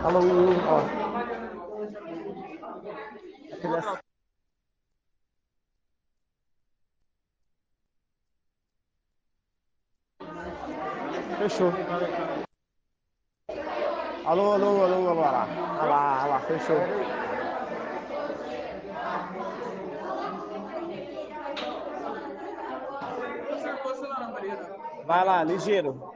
Alô, ó. Fechou. Alô, alô, alô, alô, lá. Lá, fechou. Vai lá, ligeiro.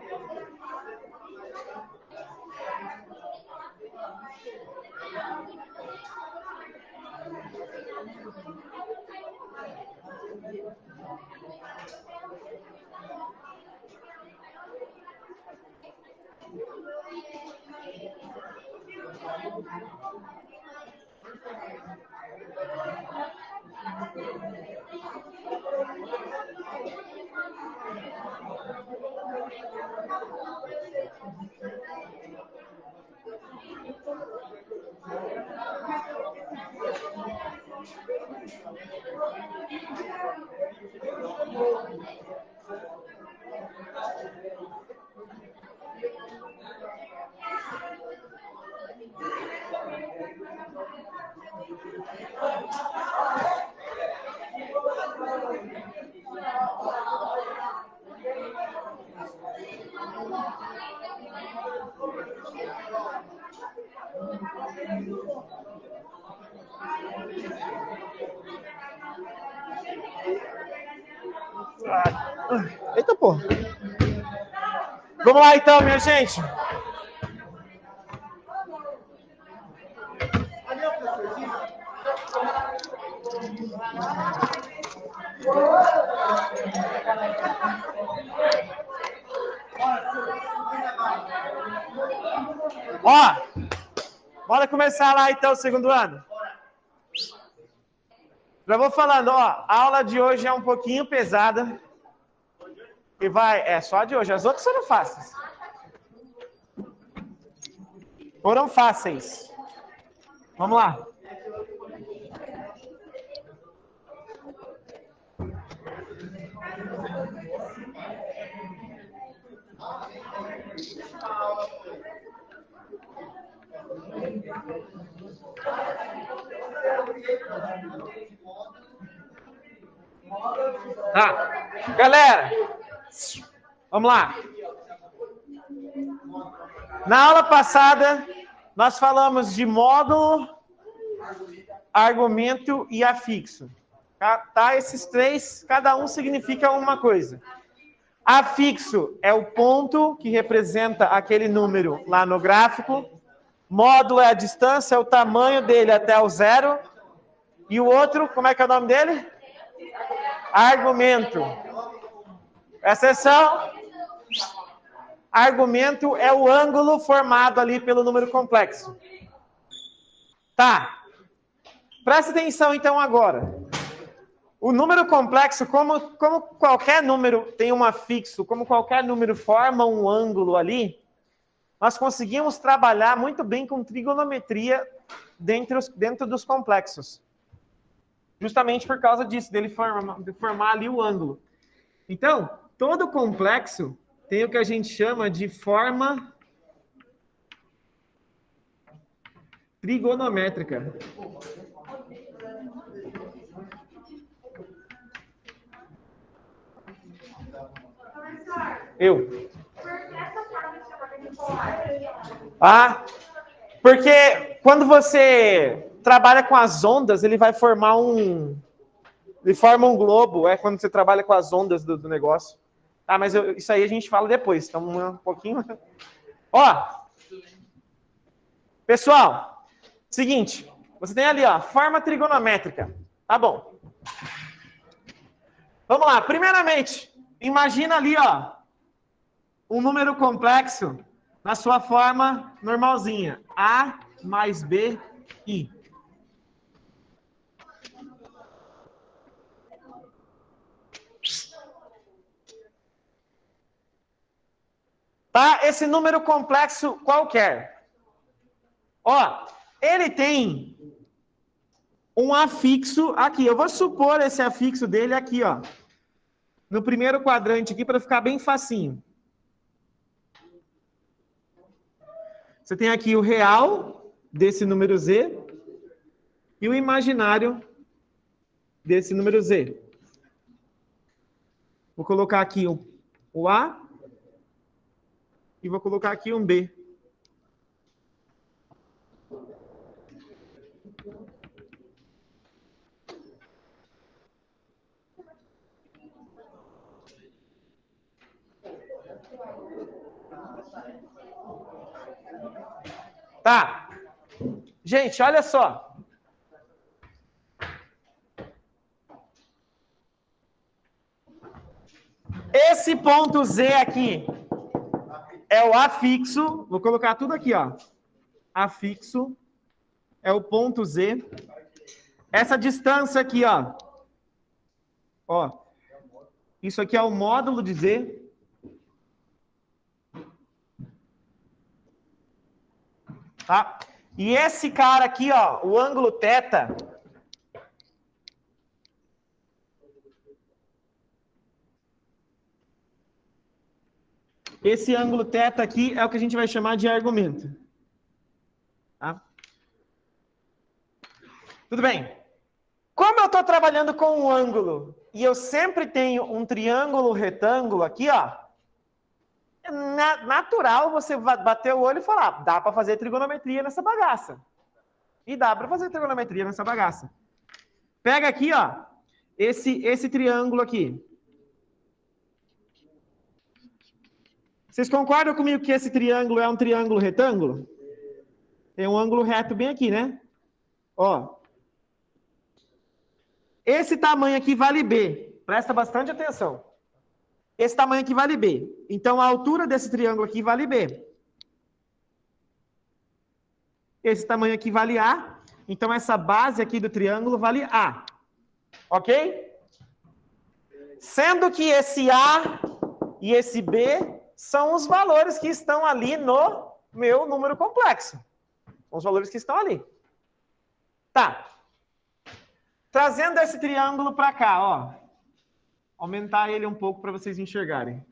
Eita, pô. Vamos lá, então, minha gente. Ó, bora começar lá, então, o segundo ano. Já vou falando, ó, a aula de hoje é um pouquinho pesada. E vai, só a de hoje, as outras foram fáceis. Foram fáceis. Vamos lá. Tá. Galera, vamos lá. Na aula passada, nós falamos de módulo, argumento e afixo. Tá? Esses três, cada um significa uma coisa. Afixo é o ponto que representa aquele número lá no gráfico. Módulo é a distância, é o tamanho dele até o zero. E o outro, como é que é o nome dele? Argumento. Presta atenção. Argumento é o ângulo formado ali pelo número complexo. Tá. Presta atenção então agora. O número complexo, como qualquer número tem um afixo, como qualquer número forma um ângulo ali, nós conseguimos trabalhar muito bem com trigonometria dentro dos complexos. Justamente por causa disso, dele formar ali o ângulo. Então, todo complexo tem o que a gente chama de forma trigonométrica. Porque quando você trabalha com as ondas, ele vai formar ele forma um globo, quando você trabalha com as ondas do negócio. Ah, mas isso aí a gente fala depois, então um pouquinho. Ó, pessoal, seguinte, você tem ali, ó, forma trigonométrica. Tá bom. Vamos lá, primeiramente, imagina ali, ó, um número complexo na sua forma normalzinha. A mais B, I. Tá? Esse número complexo qualquer. Ó, ele tem um afixo aqui. Eu vou supor esse afixo dele aqui, ó. No primeiro quadrante aqui, para ficar bem facinho. Você tem aqui o real desse número Z e o imaginário desse número Z. Vou colocar aqui o A e vou colocar aqui um B. Tá. Gente, olha só. Esse ponto Z aqui é o afixo. Vou colocar tudo aqui, ó. Afixo é o ponto Z. Essa distância aqui, ó. Ó. Isso aqui é o módulo de Z. Tá? E esse cara aqui, ó, o ângulo θ, esse ângulo θ aqui é o que a gente vai chamar de argumento. Tá? Tudo bem. Como eu estou trabalhando com um ângulo e eu sempre tenho um triângulo retângulo aqui, ó, natural você bater o olho e falar, dá para fazer trigonometria nessa bagaça. E dá para fazer trigonometria nessa bagaça. Pega aqui, ó, esse triângulo aqui. Vocês concordam comigo que esse triângulo é um triângulo retângulo? Tem um ângulo reto bem aqui, né? Ó. Esse tamanho aqui vale B. Presta bastante atenção. Esse tamanho aqui vale B. Então, a altura desse triângulo aqui vale B. Esse tamanho aqui vale A. Então, essa base aqui do triângulo vale A. Ok? Sendo que esse A e esse B são os valores que estão ali no meu número complexo. São os valores que estão ali. Tá. Trazendo esse triângulo para cá, ó. Aumentar ele um pouco para vocês enxergarem.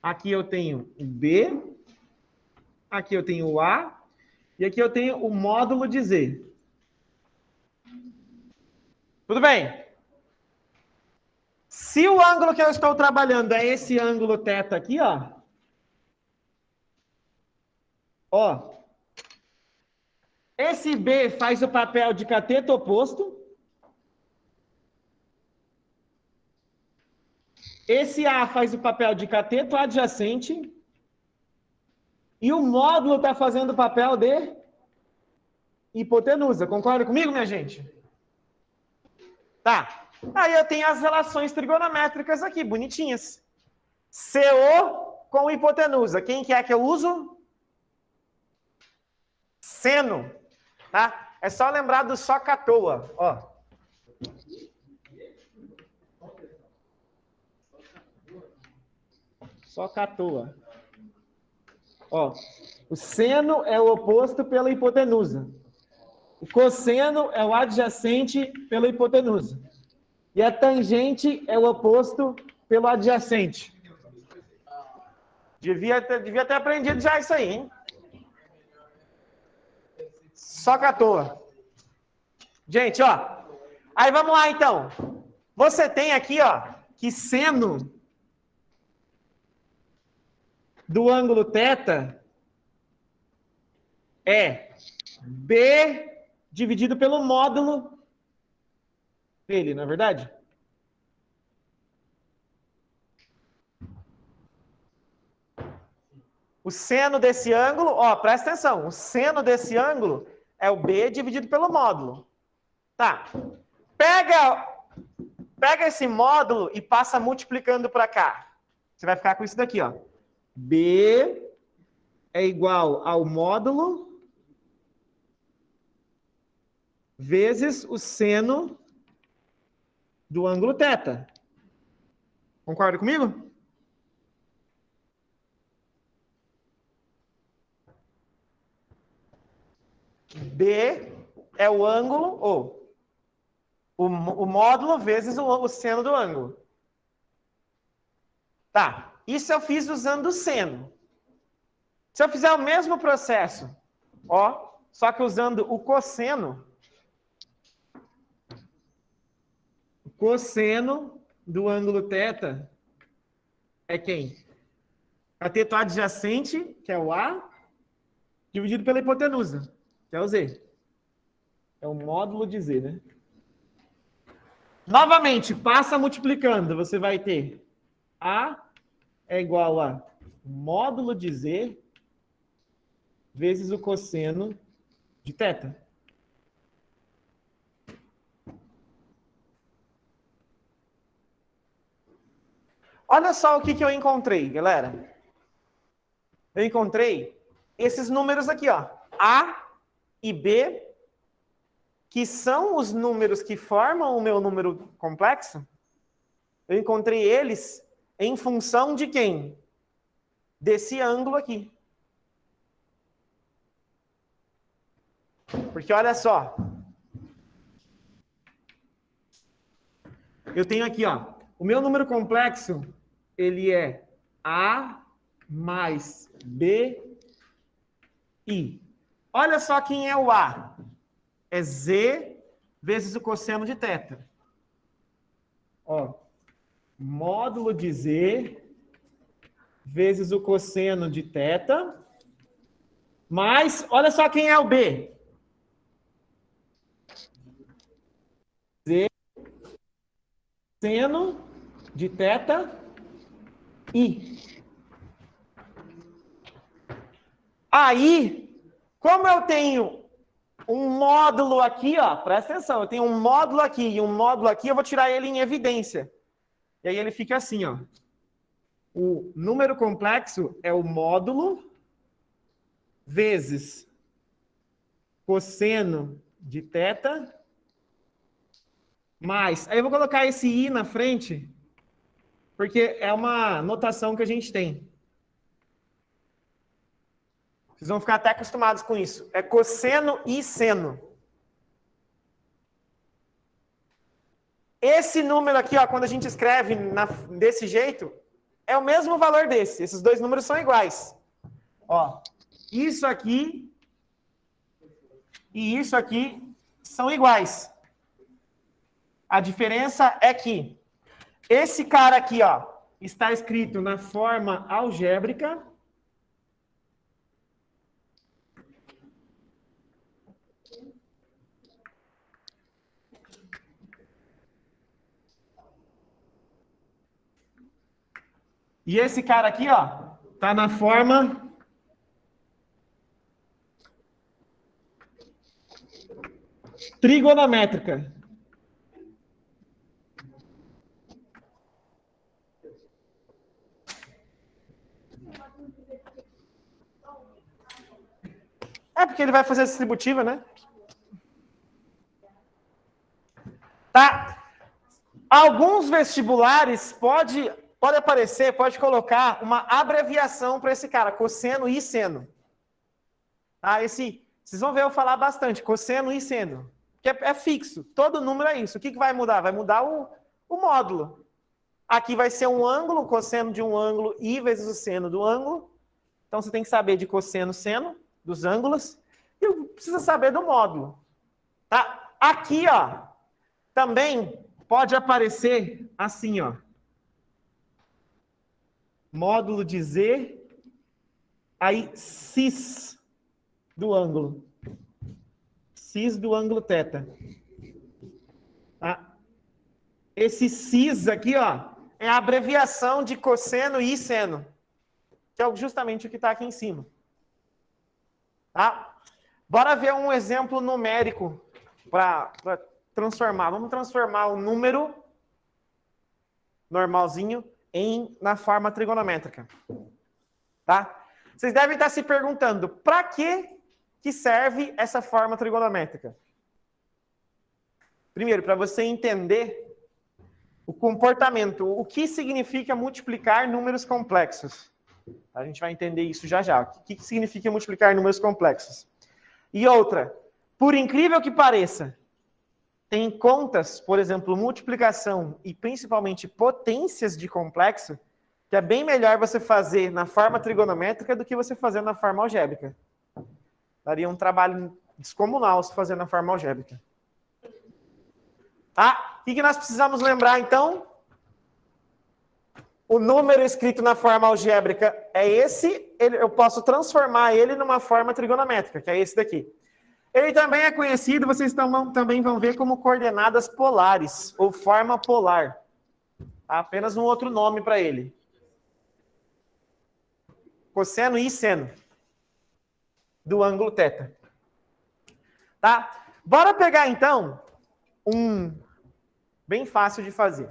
Aqui eu tenho o B, aqui eu tenho o A, e aqui eu tenho o módulo de Z. Tudo bem? Se o ângulo que eu estou trabalhando é esse ângulo θ aqui, ó. Ó. Esse B faz o papel de cateto oposto. Esse A faz o papel de cateto adjacente. E o módulo está fazendo o papel de hipotenusa. Concorda comigo, minha gente? Tá. Aí eu tenho as relações trigonométricas aqui, bonitinhas. CO com hipotenusa. Quem que é que eu uso? Seno. Tá? É só lembrar do SOHCAHTOA. Ó. SOHCAHTOA. Ó, o seno é o oposto pela hipotenusa. O cosseno é o adjacente pela hipotenusa. E a tangente é o oposto pelo adjacente. Devia ter aprendido já isso aí, hein? SOHCAHTOA. Gente, ó. Aí vamos lá, então. Você tem aqui, ó, que seno do ângulo θ é B dividido pelo módulo dele, não é verdade? O seno desse ângulo, ó, presta atenção, o seno desse ângulo é o B dividido pelo módulo. Tá. Pega esse módulo e passa multiplicando para cá. Você vai ficar com isso daqui, ó. B é igual ao módulo vezes o seno do ângulo θ. Concorda comigo? B é o ângulo, ou o módulo vezes o seno do ângulo. Tá. Isso eu fiz usando o seno. Se eu fizer o mesmo processo, ó, só que usando o cosseno do ângulo θ é quem? Cateto adjacente, que é o A, dividido pela hipotenusa, que é o Z. É o módulo de Z, né? Novamente, passa multiplicando, você vai ter A é igual a módulo de Z vezes o cosseno de θ. Olha só o que eu encontrei, galera. Eu encontrei esses números aqui, ó. A e B, que são os números que formam o meu número complexo. Eu encontrei eles em função de quem? Desse ângulo aqui. Porque olha só. Eu tenho aqui, ó. O meu número complexo, ele é A mais B, I. Olha só quem é o A. É Z vezes o cosseno de θ. Ó, módulo de Z vezes o cosseno de θ. Mas, olha só quem é o B. Z cosseno de θ, I. Aí, como eu tenho um módulo aqui, ó, presta atenção, eu tenho um módulo aqui e um módulo aqui, eu vou tirar ele em evidência. E aí ele fica assim, ó. O número complexo é o módulo vezes cosseno de θ mais... Aí eu vou colocar esse I na frente, porque é uma notação que a gente tem. Vocês vão ficar até acostumados com isso. É cosseno e seno. Esse número aqui, ó, quando a gente escreve desse jeito, é o mesmo valor desse. Esses dois números são iguais. Ó, isso aqui e isso aqui são iguais. A diferença é que esse cara aqui, ó, está escrito na forma algébrica. E esse cara aqui, ó, tá na forma trigonométrica. É porque ele vai fazer a distributiva, né? Tá? Alguns vestibulares pode aparecer, pode colocar uma abreviação para esse cara, cosseno e seno. Tá? Vocês vão ver eu falar bastante, cosseno e seno. Que é fixo, todo número é isso. O que vai mudar? Vai mudar o módulo. Aqui vai ser um ângulo, cosseno de um ângulo, I vezes o seno do ângulo. Então você tem que saber de cosseno, seno, dos ângulos, e precisa saber do módulo. Tá? Aqui, ó, também pode aparecer assim, ó. Módulo de Z, aí cis do ângulo. Cis do ângulo θ. Tá? Esse cis aqui, ó, é a abreviação de cosseno e seno, que é justamente o que está aqui em cima. Tá? Bora ver um exemplo numérico para transformar. Vamos transformar o número normalzinho na forma trigonométrica. Tá? Vocês devem estar se perguntando, para que serve essa forma trigonométrica? Primeiro, para você entender o comportamento, o que significa multiplicar números complexos. A gente vai entender isso já já. O que significa multiplicar números complexos? E outra, por incrível que pareça, tem contas, por exemplo, multiplicação e principalmente potências de complexo, que é bem melhor você fazer na forma trigonométrica do que você fazer na forma algébrica. Daria um trabalho descomunal se fazer na forma algébrica. Tá? O que nós precisamos lembrar, então? O número escrito na forma algébrica é esse, eu posso transformar ele numa forma trigonométrica, que é esse daqui. Ele também é conhecido, vocês também vão ver como coordenadas polares, ou forma polar. Há apenas um outro nome para ele. Cosseno e seno do ângulo θ. Tá? Bora pegar, então, um bem fácil de fazer.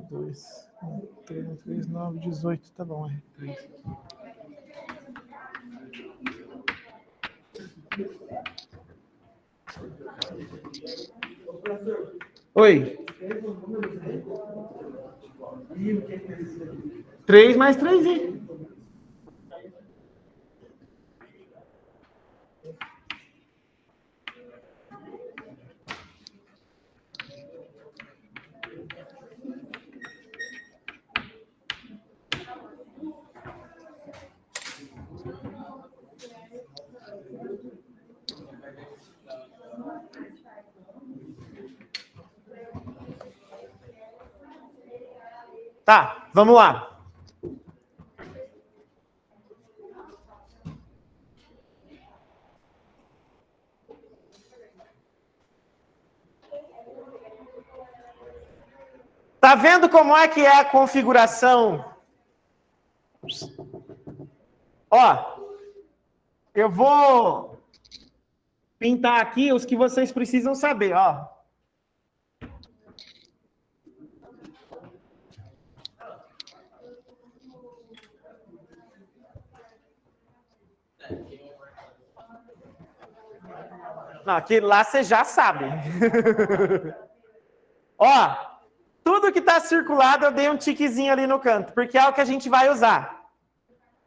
Dois, 3, 9, 18, tá bom, é. Oi. 3 mais 3i. Tá, vamos lá. Tá vendo como é que é a configuração? Ó, eu vou pintar aqui os que vocês precisam saber, ó. Não, aquilo lá você já sabe. Ó, tudo que está circulado eu dei um tiquezinho ali no canto, porque é o que a gente vai usar.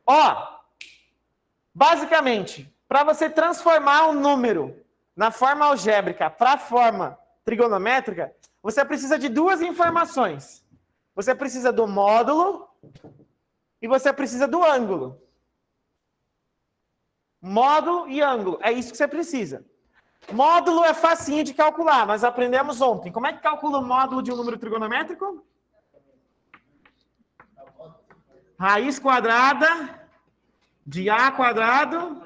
Ó, basicamente, para você transformar um número na forma algébrica para a forma trigonométrica, você precisa de duas informações. Você precisa do módulo e você precisa do ângulo. Módulo e ângulo, é isso que você precisa. Módulo é facinho de calcular, nós aprendemos ontem. Como é que calcula o módulo de um número trigonométrico? Raiz quadrada de A quadrado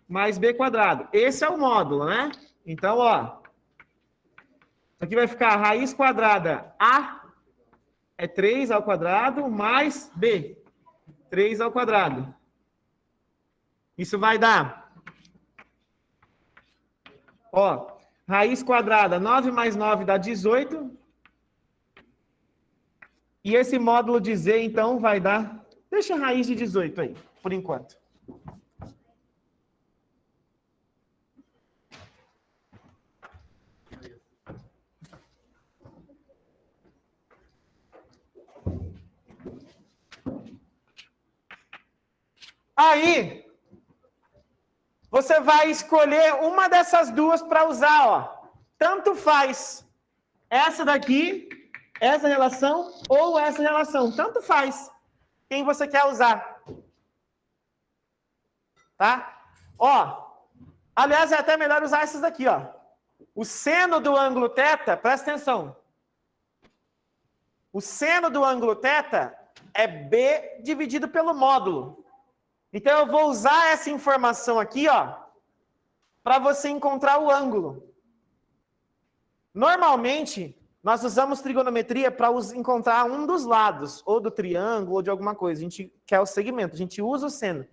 mais B quadrado. Esse é o módulo, né? Então, ó. Isso aqui vai ficar raiz quadrada A é 3 ao quadrado mais B. 3 ao quadrado. Isso vai dar... Ó, raiz quadrada, 9 mais 9 dá 18. E esse módulo de Z, então, vai dar... Deixa a raiz de 18 aí, por enquanto. Aí, você vai escolher uma dessas duas para usar, ó. Tanto faz essa daqui, essa relação, ou essa relação. Tanto faz quem você quer usar. Tá? Ó, aliás, é até melhor usar essas daqui, ó. O seno do ângulo θ, presta atenção. O seno do ângulo θ é B dividido pelo módulo. Então, eu vou usar essa informação aqui, ó, para você encontrar o ângulo. Normalmente, nós usamos trigonometria para encontrar um dos lados, ou do triângulo, ou de alguma coisa. A gente quer o segmento, a gente usa o seno.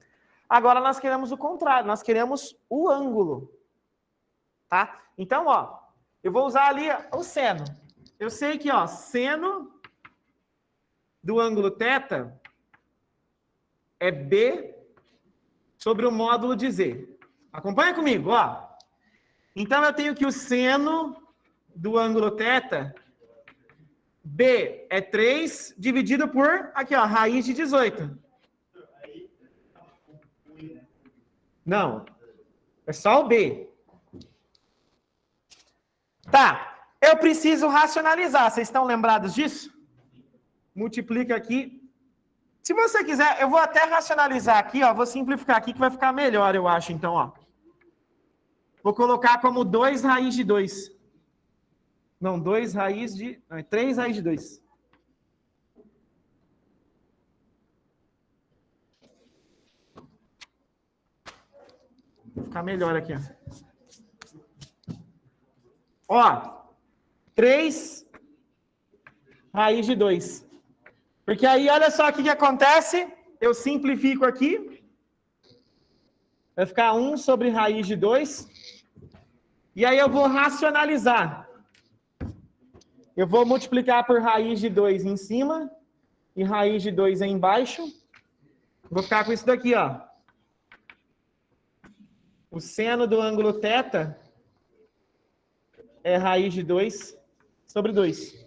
Agora, nós queremos o contrário, nós queremos o ângulo. Tá? Então, ó, eu vou usar ali o seno. Eu sei que, ó, seno do ângulo θ é B sobre o módulo de Z. Acompanha comigo, ó. Então, eu tenho que o seno do ângulo θ, B é 3 dividido por, aqui, ó, raiz de 18. Não, é só o B. Tá, eu preciso racionalizar. Vocês estão lembrados disso? Multiplica aqui. Se você quiser, eu vou até racionalizar aqui, ó. Vou simplificar aqui que vai ficar melhor, eu acho. Então, ó. Vou colocar como 2 raiz de 2. Não, 2 raiz de... Não, é 3 raiz de 2. Vai ficar melhor aqui, ó. Ó, 3 raiz de 2. Porque aí, olha só o que acontece. Eu simplifico aqui. Vai ficar 1 sobre raiz de 2. E aí eu vou racionalizar. Eu vou multiplicar por raiz de 2 em cima e raiz de 2 aí embaixo. Vou ficar com isso daqui, ó. O seno do ângulo θ é raiz de 2 sobre 2.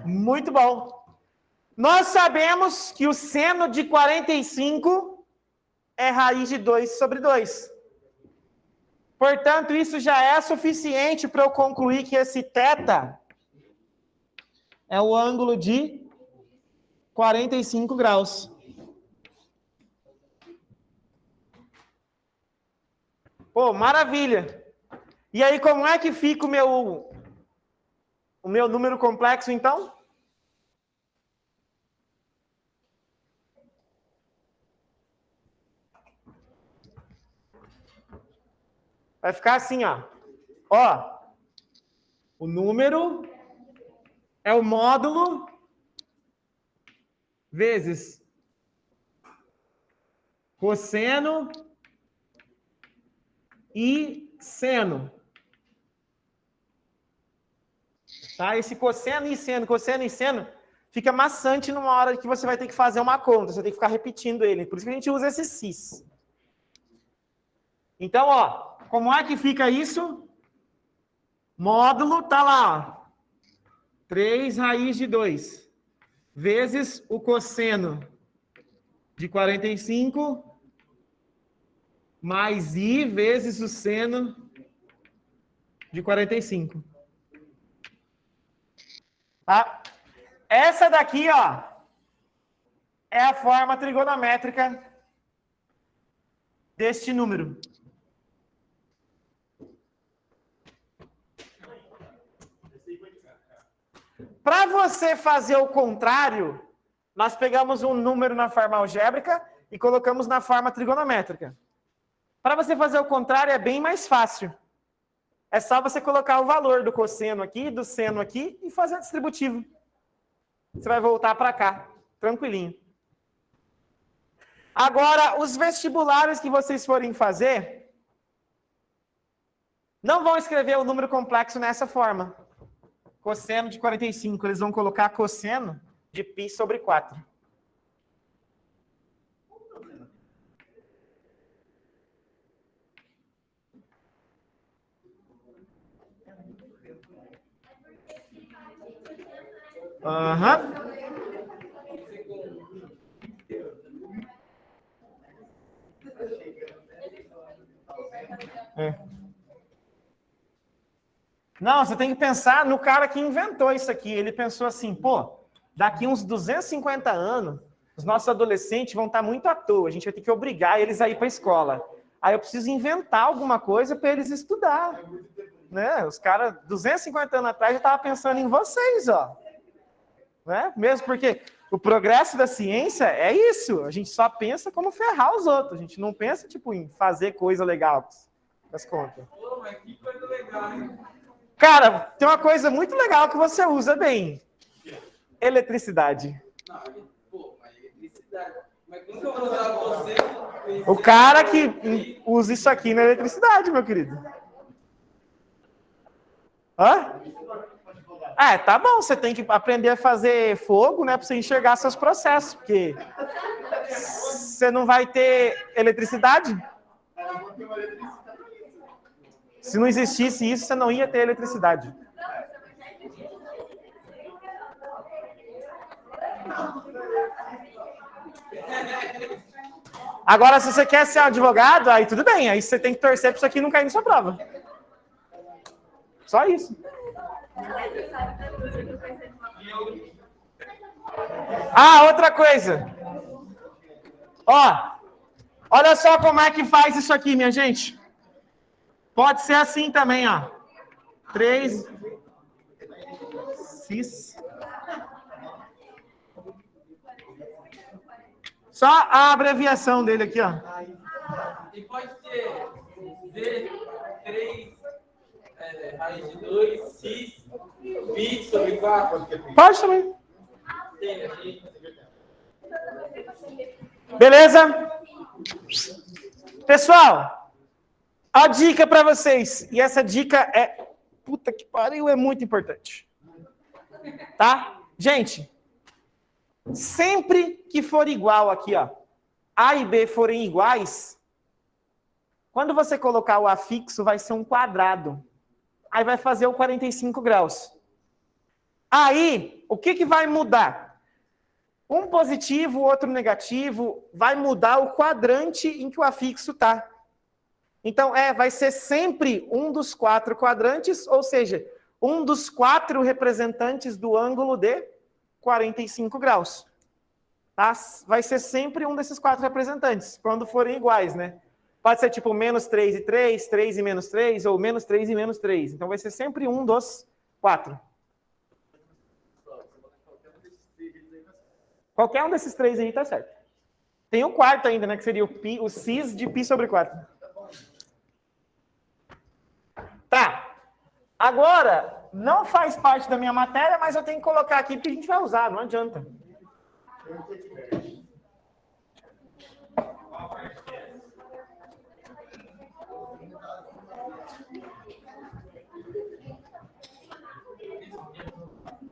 Muito bom. Nós sabemos que o seno de 45 é raiz de 2 sobre 2. Portanto, isso já é suficiente para eu concluir que esse θ é o ângulo de 45 graus. Pô, maravilha! E aí, como é que fica o meu número complexo, então? Vai ficar assim, ó. Ó, o número é o módulo vezes cosseno e seno. Tá? Esse cosseno e seno, fica maçante numa hora que você vai ter que fazer uma conta. Você tem que ficar repetindo ele. Por isso que a gente usa esse cis. Então, ó, como é que fica isso? Módulo tá lá, ó. 3 raiz de 2 vezes o cosseno de 45 mais I vezes o seno de 45. Tá? Essa daqui, ó, é a forma trigonométrica deste número. Para você fazer o contrário, nós pegamos um número na forma algébrica e colocamos na forma trigonométrica. Para você fazer o contrário é bem mais fácil. É só você colocar o valor do cosseno aqui, do seno aqui e fazer distributivo. Você vai voltar para cá, tranquilinho. Agora, os vestibulares que vocês forem fazer, não vão escrever o número complexo nessa forma. Cosseno de 45, eles vão colocar cosseno de π sobre 4. Aham. É. Não, você tem que pensar no cara que inventou isso aqui. Ele pensou assim, pô, daqui uns 250 anos, os nossos adolescentes vão estar muito à toa. A gente vai ter que obrigar eles a ir para a escola. Aí eu preciso inventar alguma coisa para eles estudar. Né? Os caras, 250 anos atrás, já estavam pensando em vocês, ó. Né? Mesmo porque O progresso da ciência é isso. A gente só pensa como ferrar os outros. A gente não pensa, tipo, em fazer coisa legal. Das contas. Pô, mas que coisa legal, hein? Cara, tem uma coisa muito legal que você usa bem. Eletricidade. Não, pô, mas eletricidade. Mas como que eu vou usar você? O cara que usa isso aqui na eletricidade, meu querido. Hã? Tá bom, você tem que aprender a fazer fogo, né, para você enxergar seus processos, porque você não vai ter eletricidade. Se não existisse isso, você não ia ter eletricidade. Agora, se você quer ser um advogado, aí tudo bem, aí você tem que torcer para isso aqui não cair na sua prova. Só isso. Outra coisa. Olha só como é que faz isso aqui, minha gente. Pode ser assim também, 3 cis. Só a abreviação dele aqui, E pode ser V3 raiz de 2, cis, pi sobre 4. Pode também. Beleza? Pessoal, a dica para vocês. E essa dica é... Puta que pariu, é muito importante. Tá? Gente, sempre que for igual aqui, A e B forem iguais, quando você colocar o afixo, vai ser um quadrado. Aí vai fazer o 45 graus. Aí, o que vai mudar? Um positivo, outro negativo, vai mudar o quadrante em que o afixo está. Então, vai ser sempre um dos 4 quadrantes, ou seja, um dos 4 representantes do ângulo de 45 graus. Tá? Vai ser sempre um desses 4 representantes, quando forem iguais, né? Pode ser tipo menos 3 e 3, 3 e menos 3, ou menos 3 e menos 3. Então vai ser sempre um dos 4. Qualquer um desses 3 aí tá certo. Tem o quarto ainda, né? Que seria o cis de π sobre 4. Tá. Agora, não faz parte da minha matéria, mas eu tenho que colocar aqui porque a gente vai usar, não adianta.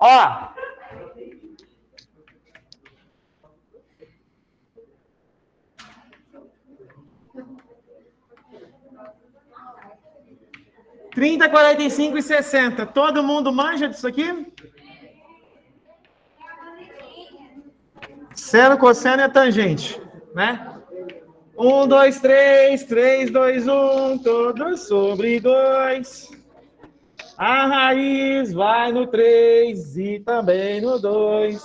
Ó. — 30, 45 e 60. Todo mundo manja disso aqui? Seno, cosseno e a tangente, né? 1, 2, 3, 3, 2, 1, todos sobre 2. A raiz vai no 3 e também no 2.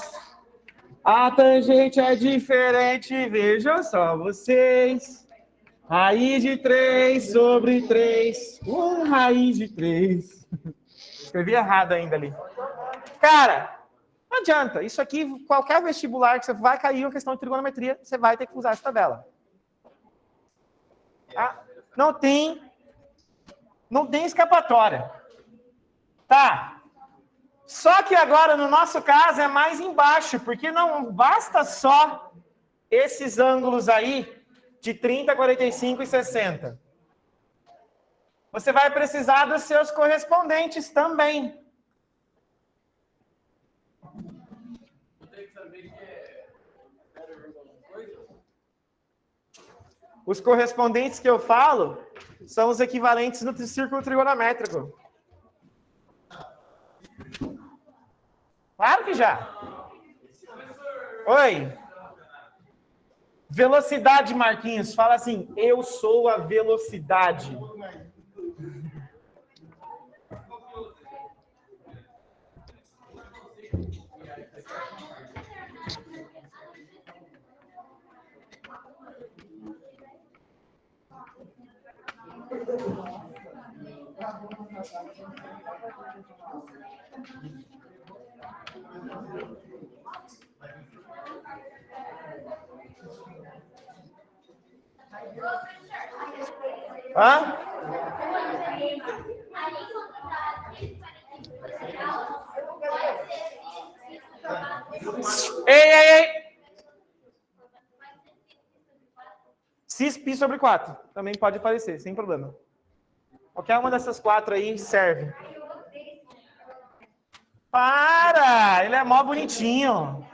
A tangente é diferente, vejam só vocês. Raiz de 3 sobre 3. Raiz de 3. Escrevi errado ainda ali. Cara, não adianta. Isso aqui, qualquer vestibular que você vai cair uma questão de trigonometria, você vai ter que usar essa tabela. Tá? Não tem escapatória. Tá. Só que agora, no nosso caso, é mais embaixo, porque não basta só esses ângulos aí de 30, 45 e 60. Você vai precisar dos seus correspondentes também. Os correspondentes que eu falo são os equivalentes no círculo trigonométrico. Claro que já. Oi. Velocidade, Marquinhos. Fala assim, eu sou a velocidade. Hã? Ei! Cis π sobre 4. Também pode aparecer, sem problema. Qualquer uma dessas 4 aí serve. Para! Ele é mó bonitinho.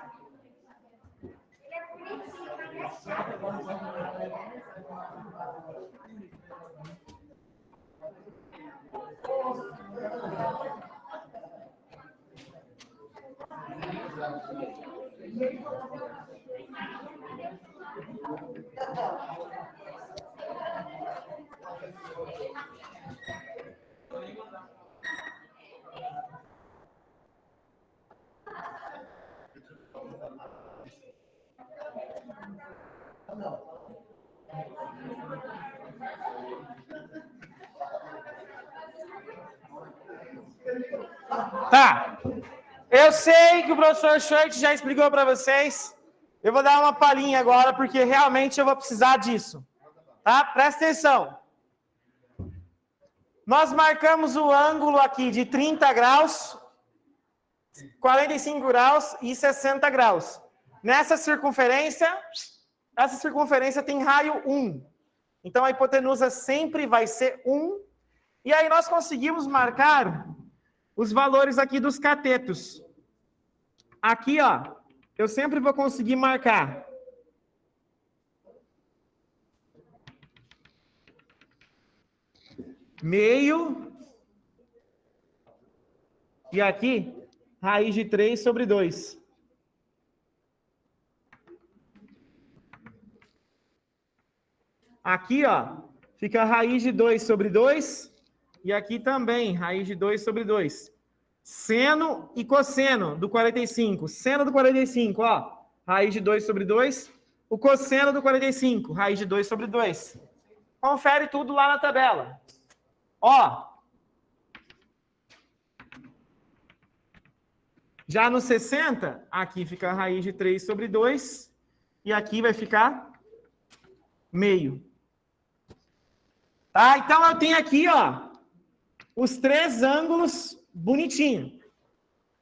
Tá. Eu sei que o professor Schultz já explicou para vocês. Eu vou dar uma palhinha agora, porque realmente eu vou precisar disso. Tá? Presta atenção. Nós marcamos o ângulo aqui de 30 graus, 45 graus e 60 graus. Nessa circunferência, essa circunferência tem raio 1. Então, a hipotenusa sempre vai ser 1. E aí nós conseguimos marcar os valores aqui dos catetos. Aqui, ó, eu sempre vou conseguir marcar meio e aqui raiz de 3 sobre 2. Aqui, ó, fica raiz de 2 sobre 2 e aqui também raiz de 2 sobre 2. Seno e cosseno do 45. Seno do 45, ó, raiz de 2 sobre 2. O cosseno do 45, raiz de 2 sobre 2. Confere tudo lá na tabela. Ó, já no 60, aqui fica a raiz de 3 sobre 2, e aqui vai ficar meio. Tá? Então, eu tenho aqui, ó, os 3 ângulos bonitinho.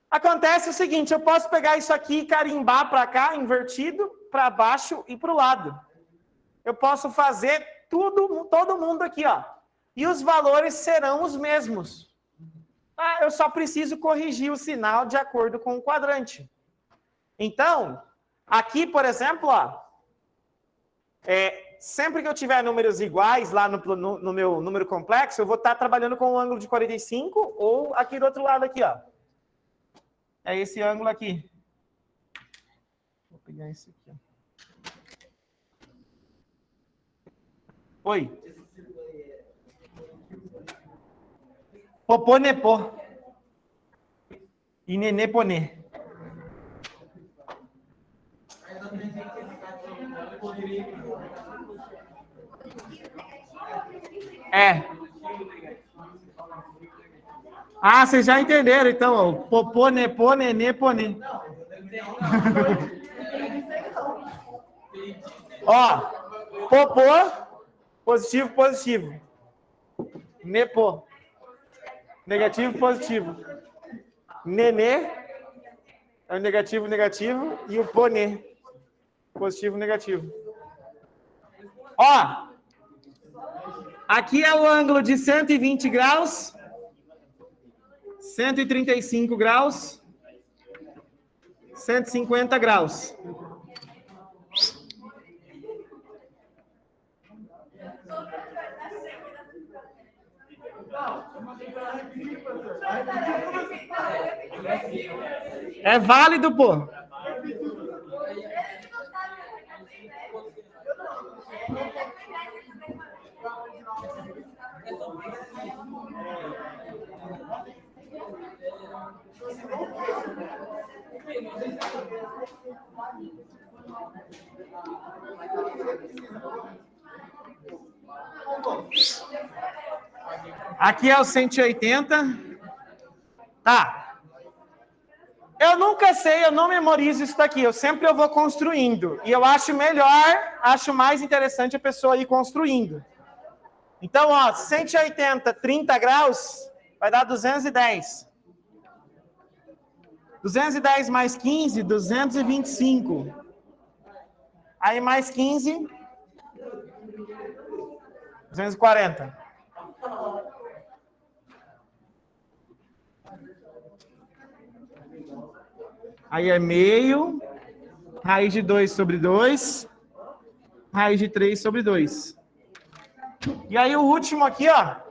Acontece o seguinte, eu posso pegar isso aqui e carimbar para cá, invertido, para baixo e para o lado. Eu posso fazer tudo, todo mundo aqui, ó. E os valores serão os mesmos. Ah, eu só preciso corrigir o sinal de acordo com o quadrante. Então, aqui, por exemplo, ó, sempre que eu tiver números iguais lá no meu número complexo, eu vou estar trabalhando com um ângulo de 45 ou aqui do outro lado aqui, ó. É esse ângulo aqui. Vou pegar esse aqui, ó. Oi. Poponepô. E neneponê. Ah, vocês já entenderam, então, ó. Popô, nepô, nenê, ponê. Ó, popô, positivo, positivo. Nepô, negativo, positivo. Nenê, é o negativo, negativo. E o ponê, positivo, negativo. Ó, aqui é o ângulo de 120 graus. 135 graus, 150 graus. É válido, pô. Aqui é o 180. Tá. Eu nunca sei, eu não memorizo isso daqui. Eu vou construindo. E eu acho melhor, acho mais interessante a pessoa ir construindo. Então, ó, 180, 30 graus, vai dar 210. 210 mais 15, 225. Aí mais 15, 240. Aí é meio, raiz de 2 sobre 2, raiz de 3 sobre 2. E aí o último aqui, ó.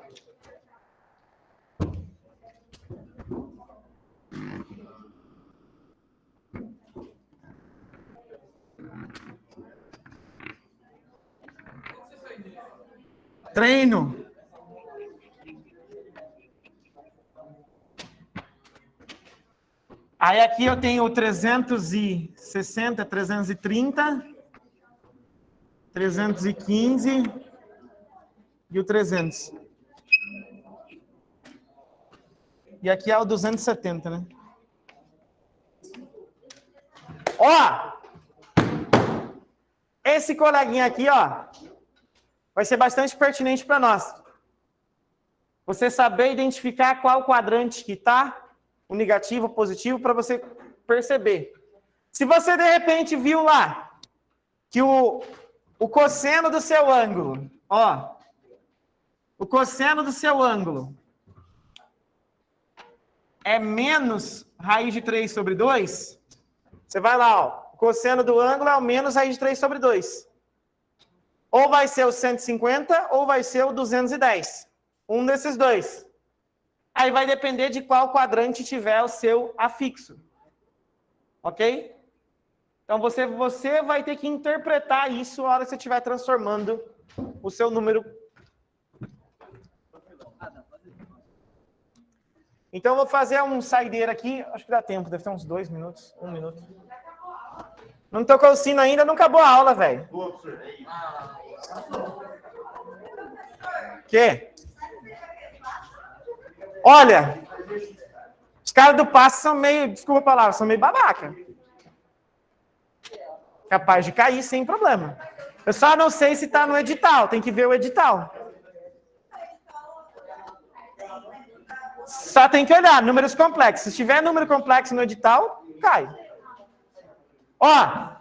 Treino. Aí aqui eu tenho o 360, 330, 315 e o 300. E aqui é o 270, né? Ó! Esse coleguinha aqui, ó, vai ser bastante pertinente para nós. Você saber identificar qual quadrante que tá, o negativo, o positivo, para você perceber. Se você, de repente, viu lá que o cosseno do seu ângulo, ó, o cosseno do seu ângulo é menos raiz de 3 sobre 2, você vai lá, ó, o cosseno do ângulo é o menos raiz de 3 sobre 2. Ou vai ser o 150 ou vai ser o 210. Um desses dois. Aí vai depender de qual quadrante tiver o seu afixo. Ok? Então você vai ter que interpretar isso na hora que você estiver transformando o seu número. Então eu vou fazer um saideira aqui. Acho que dá tempo, deve ter uns 2 minutos, 1 minuto. Não tocou o sino ainda, não acabou a aula, velho. Que? Olha, os caras do passe são meio, desculpa a palavra, são meio babaca. Capaz de cair sem problema. Eu só não sei se está no edital, tem que ver o edital. Só tem que olhar, números complexos. Se tiver número complexo no edital, cai. Ó.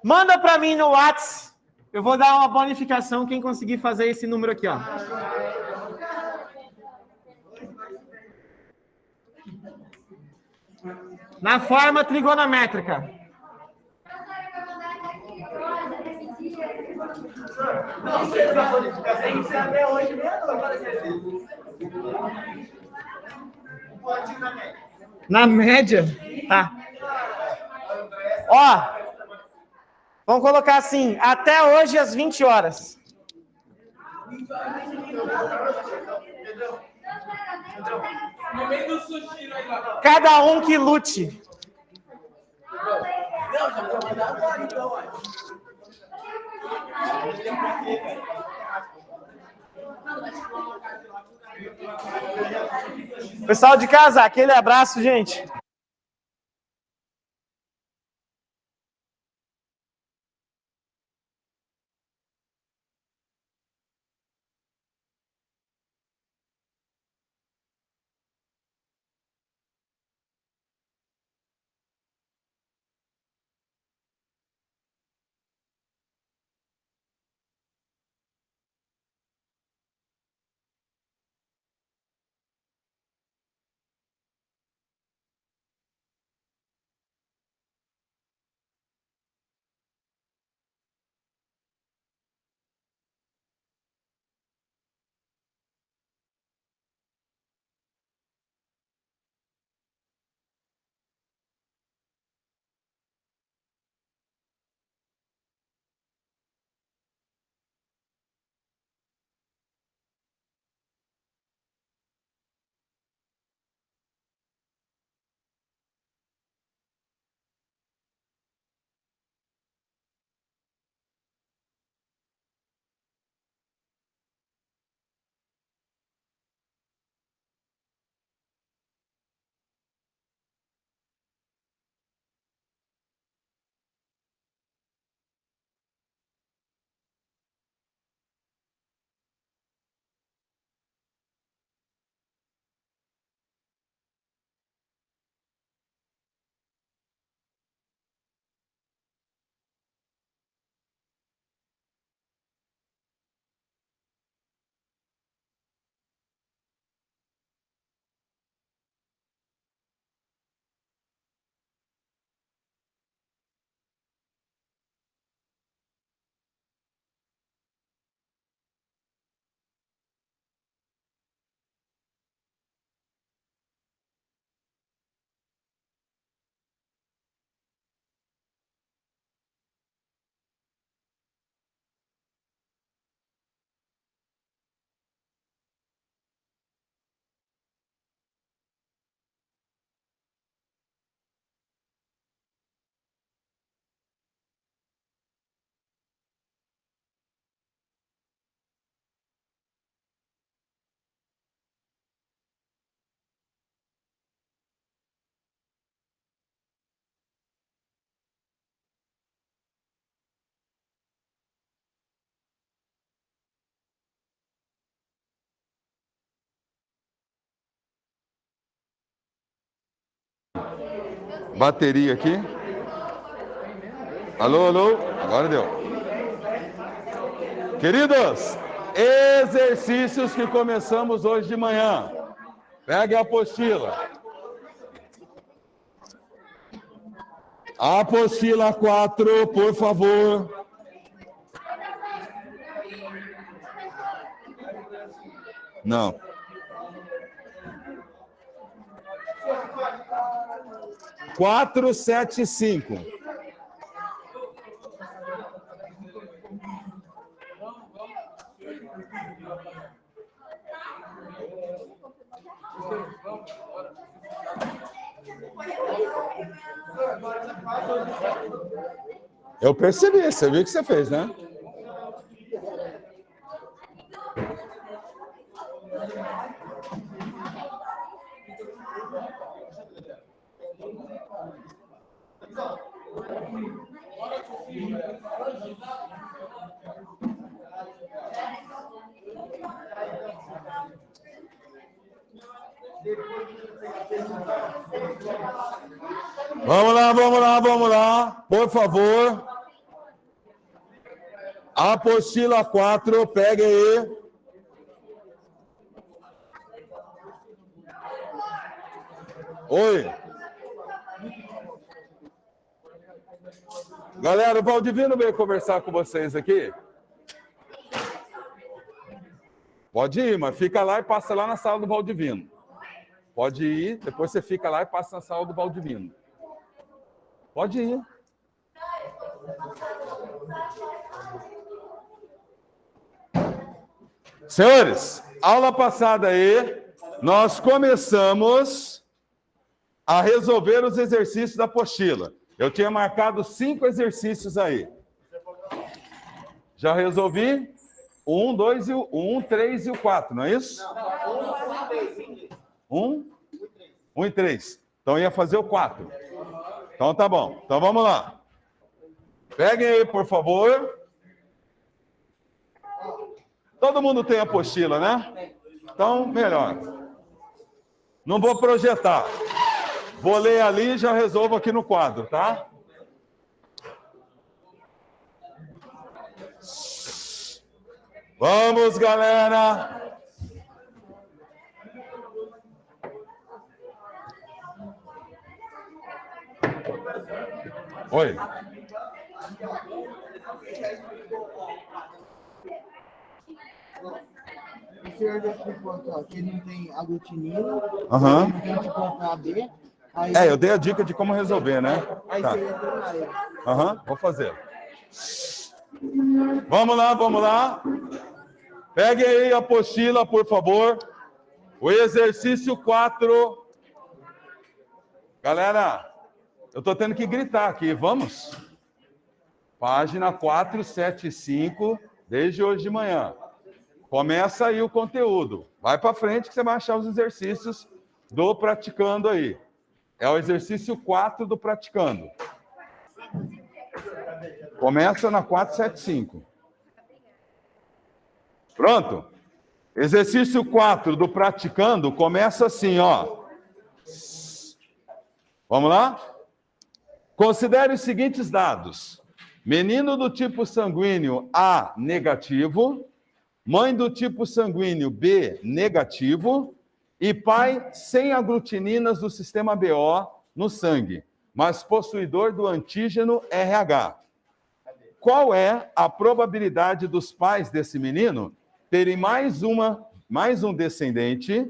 Manda para mim no WhatsApp. Eu vou dar uma bonificação quem conseguir fazer esse número aqui, ó. Na forma trigonométrica. Não, se a bonificação tem que ser até hoje mesmo. Na média? Tá. Ó. Vamos colocar assim, até hoje às 20 horas. Cada um que lute. Pessoal de casa, aquele abraço, gente. bateria aqui. Alô, alô. Agora deu. Queridos, exercícios que começamos hoje de manhã. Pegue a apostila. Apostila 4, por favor. Não. Quatro, 7, 5. Eu percebi, você viu o que você fez, né? Vamos lá, vamos lá, vamos lá. Por favor. Apostila 4, pegue aí. Oi. Galera, o Valdivino veio conversar com vocês aqui. Pode ir, mas fica lá e passa lá na sala do Valdivino. Pode ir, depois você fica lá e passa na sala do Valdivino. Pode ir. Senhores, aula passada aí, nós começamos a resolver os exercícios da apostila. Eu tinha marcado 5 exercícios aí. Já resolvi? O 1, 2 e o 1, 3 e o 4, não é isso? Não, 1 e 3. Então ia fazer o 4. Então tá bom. Então vamos lá. Peguem aí, por favor. Todo mundo tem apostila, né? Então, melhor. Não vou projetar. Vou ler ali e já resolvo aqui no quadro, tá? Vamos, galera! Oi. O senhor já explicou que ele não tem aglutinina, Aham. não tem tipo A, B. Aí, Eu dei a dica de como resolver, né? aí Tá. você ia terminar ele. Aham, vou fazer. Vamos lá, vamos lá. Pegue aí a apostila, por favor. O exercício 4. Galera, eu tô tendo que gritar aqui, vamos? Página 475, desde hoje de manhã. Começa aí o conteúdo. Vai para frente que você vai achar os exercícios do praticando aí. É o exercício 4 do praticando. Começa na 475. Pronto? Exercício 4 do praticando começa assim, ó. Vamos lá? Considere os seguintes dados. Menino do tipo sanguíneo A negativo, mãe do tipo sanguíneo B negativo e pai sem aglutininas do sistema BO no sangue, mas possuidor do antígeno RH. Qual é a probabilidade dos pais desse menino terem mais um descendente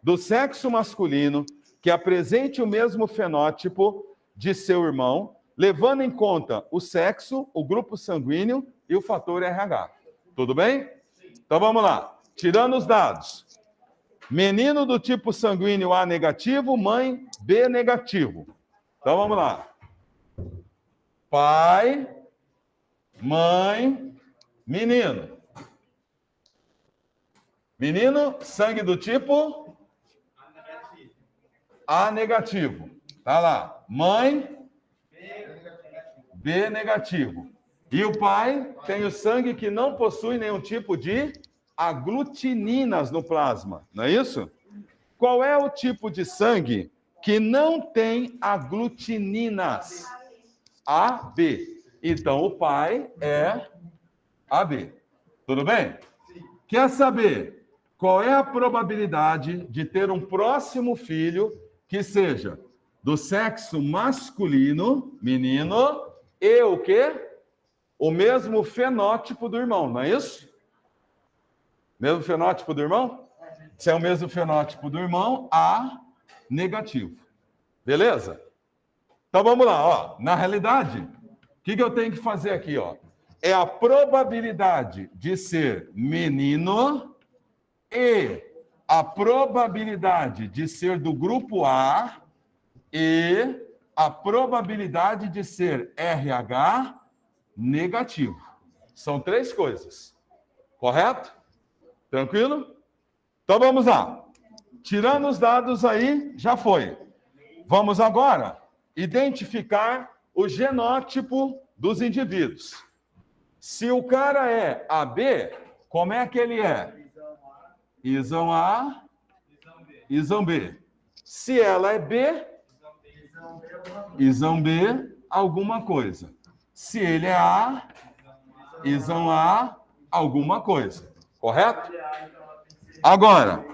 do sexo masculino que apresente o mesmo fenótipo de seu irmão, levando em conta o sexo, o grupo sanguíneo e o fator RH? Tudo bem? Então vamos lá. Tirando os dados. Menino do tipo sanguíneo A negativo, mãe B negativo. Então vamos lá. Pai, mãe, menino. Menino, sangue do tipo A negativo. Tá lá. Mãe, B negativo. E o pai tem o sangue que não possui nenhum tipo de aglutininas no plasma, não é isso? Qual é o tipo de sangue que não tem aglutininas. AB. Então, o pai é AB. Tudo bem? Quer saber qual é a probabilidade de ter um próximo filho que seja do sexo masculino, menino, e o quê? O mesmo fenótipo do irmão, não é isso? Mesmo fenótipo do irmão? Se é o mesmo fenótipo do irmão, A negativo. Beleza? Então vamos lá, ó. Na realidade, o que eu tenho que fazer aqui, ó? É a probabilidade de ser menino e a probabilidade de ser do grupo A e a probabilidade de ser RH negativo. São 3 coisas. Correto? Tranquilo? Então vamos lá. Tirando os dados aí, já foi. Vamos agora identificar o genótipo dos indivíduos. Se o cara é AB, como é que ele é? Isão A, Isão B. Se ela é B, Isão B, alguma coisa. Se ele é A, Isão A, alguma coisa. Correto? Agora,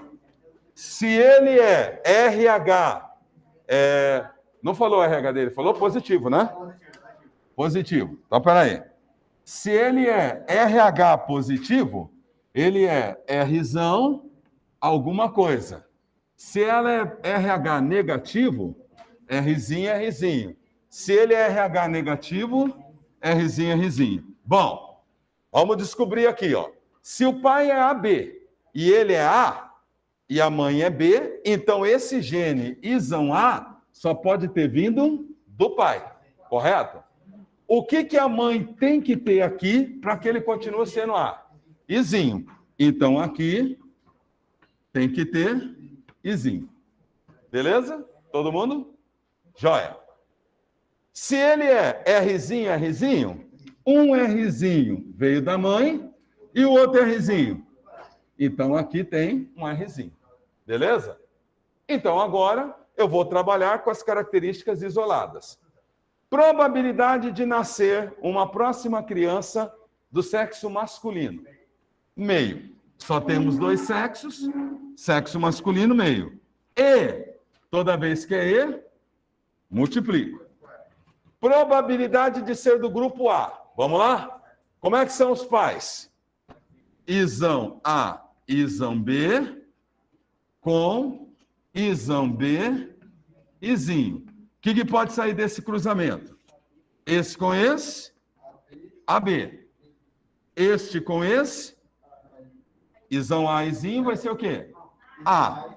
se ele é RH, não falou RH dele, falou positivo, né? Positivo. Então, peraí. Se ele é RH positivo, ele é Rzão alguma coisa. Se ela é RH negativo, Rzinho é Rzinho. Se ele é RH negativo, Rzinho é Rzinho. Bom, vamos descobrir aqui, ó. Se o pai é AB e ele é A e a mãe é B, então esse gene Isão A só pode ter vindo do pai, correto? O que a mãe tem que ter aqui para que ele continue sendo A? Izinho. Então, aqui tem que ter Izinho. Beleza? Todo mundo? Joia. Se ele é Rzinho, Rzinho, um Rzinho veio da mãe e o outro Rzinho. Então, aqui tem um Rzinho. Beleza? Então, agora eu vou trabalhar com as características isoladas. Probabilidade de nascer uma próxima criança do sexo masculino. Meio. Só temos 2 sexos, sexo masculino, meio. E, toda vez que é E, multiplico. Probabilidade de ser do grupo A. Vamos lá? Como é que são os pais? Isão A, Isão B, com Isão B, Izinho. O que pode sair desse cruzamento? Esse com esse, AB. Este com esse, Isão A, Izinho, vai ser o quê? A.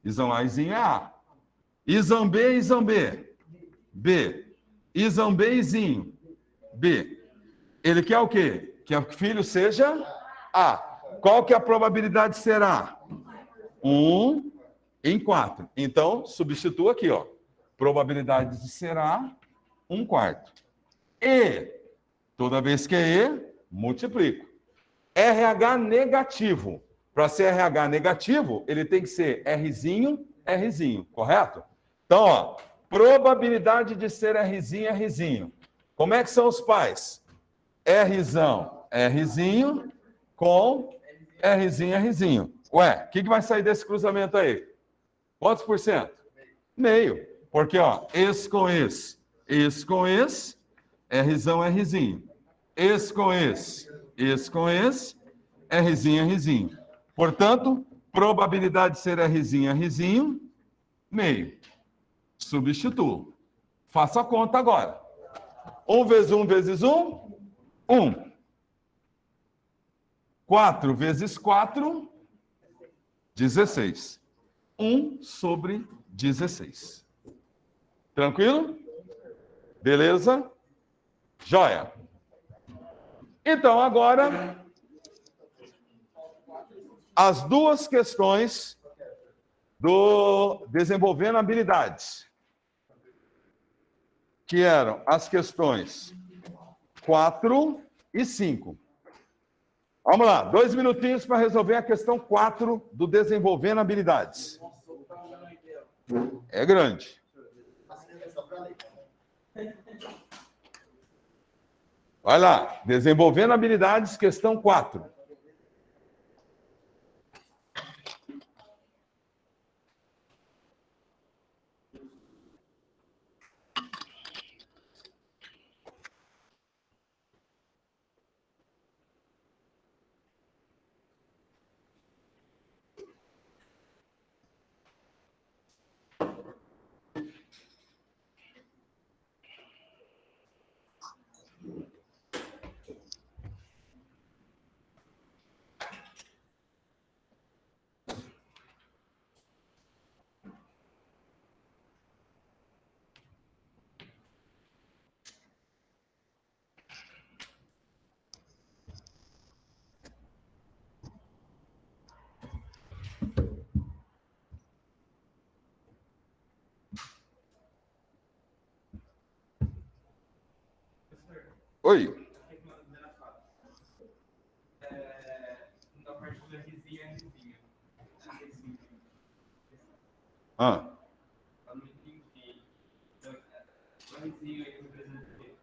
Isão A, Izinho é A. Isão B, Isão B. B. Isão B, Izinho. B. Ele quer o quê? Que o filho seja A. Qual que é a probabilidade de ser A? 1 em 4. Então, substitua aqui, ó. Probabilidade de ser A, 1/4. E, toda vez que é E, multiplico. RH negativo. Para ser RH negativo, ele tem que ser Rzinho, Rzinho, correto? Então, ó, probabilidade de ser Rzinho, Rzinho. Como é que são os pais? Rzão, Rzinho, com Rzinho, Rzinho. Ué, o que vai sair desse cruzamento aí? Quantos por cento? Meio. Porque, ó, esse com esse com esse, Rzão, Rzinho. Esse com esse com esse, Rzinho, Rzinho. Portanto, probabilidade de ser Rzinho, Rzinho, meio. Substituo. Faça a conta agora. 1 vezes 1 vezes 1, 1. 4 vezes 4, 16. 1 sobre 16. Tranquilo? Beleza? Joia. Então, agora, as 2 questões do desenvolvendo habilidades, que eram as questões 4 e 5. Vamos lá, 2 minutinhos para resolver a questão 4 do desenvolvendo habilidades. É grande. Vai lá, desenvolvendo habilidades, questão 4. Oi. Na parte da risinha. Ah. Eu não entendi. O risinho aí representa o quê?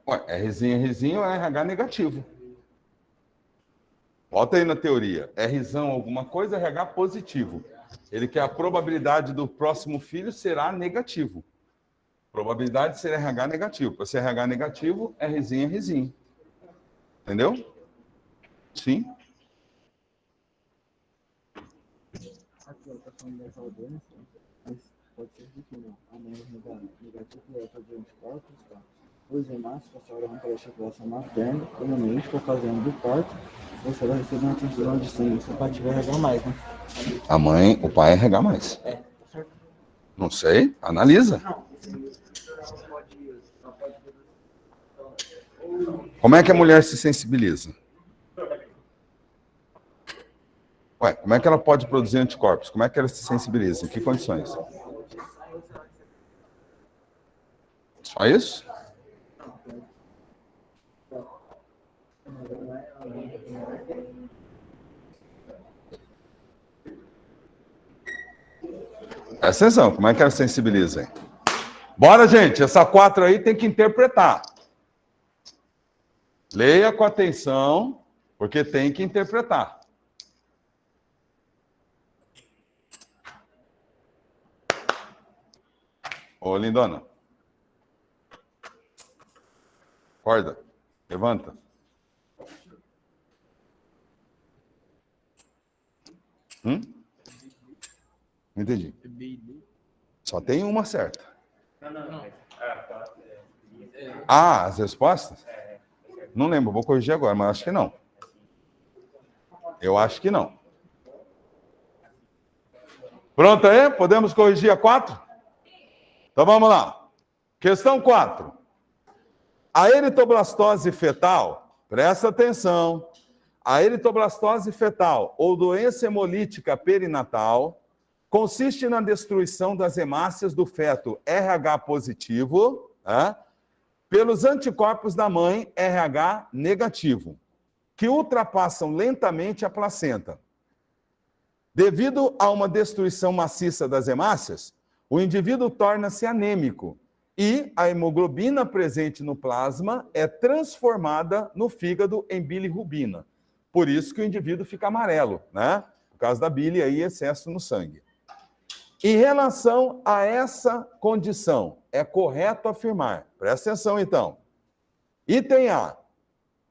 Ué, Rzinho é RH negativo. Volta aí na teoria. Rzão alguma coisa, RH positivo. Ele quer a probabilidade do próximo filho será negativo. Probabilidade de ser RH negativo. Para ser RH negativo, Rzinho é Rzinho. Entendeu? Sim. Aqui, tá falando dessa doença, mas pode ser que não. A mãe negativa é fazer anticorpos, tá? Os hemácios passaram pela circulação materna, comumente por ocasião do parto, você vai receber uma transfusão de sangue. Seu pai tiver RH mais, né? O pai é RH mais. É, tá certo? Não sei, analisa. Não, Como é que a mulher se sensibiliza? Ué, como é que ela pode produzir anticorpos? Como é que ela se sensibiliza? Em que condições? Só isso? Presta atenção, como é que ela sensibiliza? Hein? Bora, gente, essa 4 aí tem que interpretar. Leia com atenção, porque tem que interpretar. Ô, lindona. Acorda. Levanta. Não entendi. Só tem uma certa. Não. Ah, as respostas? Não lembro, vou corrigir agora, mas acho que não. Eu acho que não. Pronto aí? Podemos corrigir a 4? Então vamos lá. Questão 4. A eritoblastose fetal, presta atenção, a eritoblastose fetal ou doença hemolítica perinatal consiste na destruição das hemácias do feto RH positivo, pelos anticorpos da mãe RH negativo, que ultrapassam lentamente a placenta. Devido a uma destruição maciça das hemácias, o indivíduo torna-se anêmico e a hemoglobina presente no plasma é transformada no fígado em bilirrubina. Por isso que o indivíduo fica amarelo, né? Por causa da bile aí, excesso no sangue. Em relação a essa condição, é correto afirmar, presta atenção então. Item A.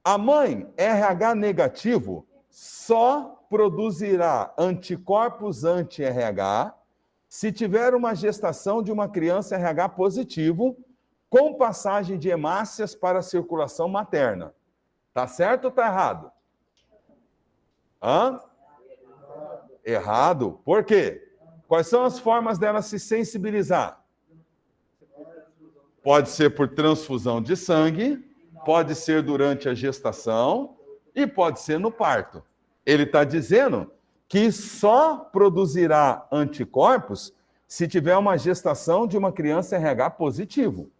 A mãe RH negativo só produzirá anticorpos anti-RH se tiver uma gestação de uma criança RH positivo com passagem de hemácias para a circulação materna. Tá certo ou tá errado? Hã? Errado. Por quê? Quais são as formas dela se sensibilizar? Pode ser por transfusão de sangue, pode ser durante a gestação e pode ser no parto. Ele está dizendo que só produzirá anticorpos se tiver uma gestação de uma criança RH positivo.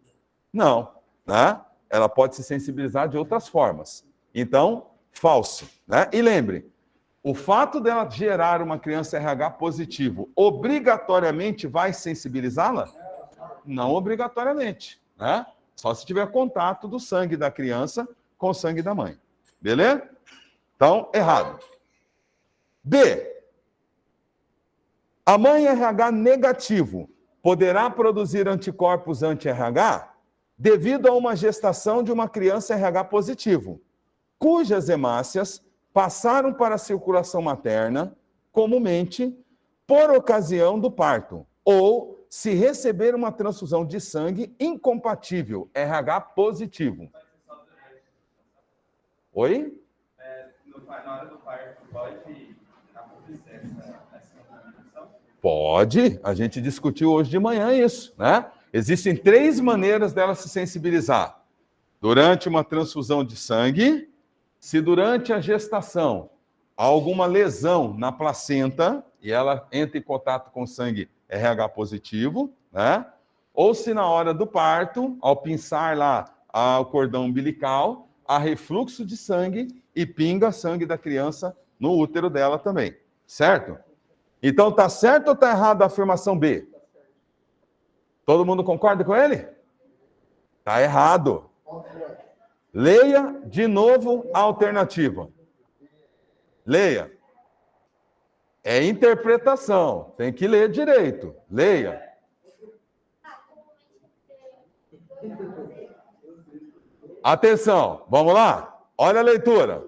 Não, né? Ela pode se sensibilizar de outras formas. Então, falso, né? E lembre, O fato dela gerar uma criança RH positivo, obrigatoriamente vai sensibilizá-la? Não obrigatoriamente, né? Só se tiver contato do sangue da criança com o sangue da mãe. Beleza? Então, errado. B. A mãe RH negativo poderá produzir anticorpos anti-RH devido a uma gestação de uma criança RH positivo, cujas hemácias passaram para a circulação materna, comumente, por ocasião do parto, ou se receber uma transfusão de sangue incompatível, RH positivo. Oi? Na hora do parto, pode acontecer essa contaminação? Pode, a gente discutiu hoje de manhã isso, né? Existem 3 maneiras dela se sensibilizar. Durante uma transfusão de sangue, se durante a gestação há alguma lesão na placenta e ela entra em contato com sangue RH positivo, né? Ou se na hora do parto, ao pinçar lá o cordão umbilical, há refluxo de sangue e pinga sangue da criança no útero dela também, certo? Então, tá certo ou tá errado a afirmação B? Todo mundo concorda com ele? Tá errado. Leia de novo a alternativa. Leia. É interpretação. Tem que ler direito. Leia. Atenção, vamos lá? Olha a leitura.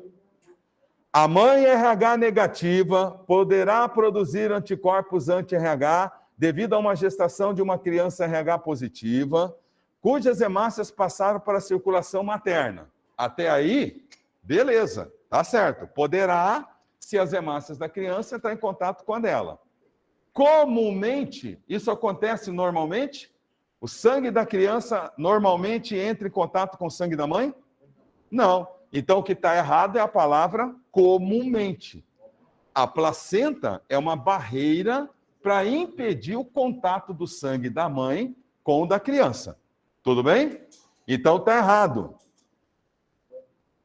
A mãe RH negativa poderá produzir anticorpos anti-RH devido a uma gestação de uma criança RH positiva, cujas hemácias passaram para a circulação materna. Até aí, beleza, tá certo. Poderá, se as hemácias da criança entrar em contato com a dela. Comumente, isso acontece normalmente? O sangue da criança normalmente entra em contato com o sangue da mãe? Não. Então, o que está errado é a palavra comumente. A placenta é uma barreira para impedir o contato do sangue da mãe com o da criança. Tudo bem? Então, está errado.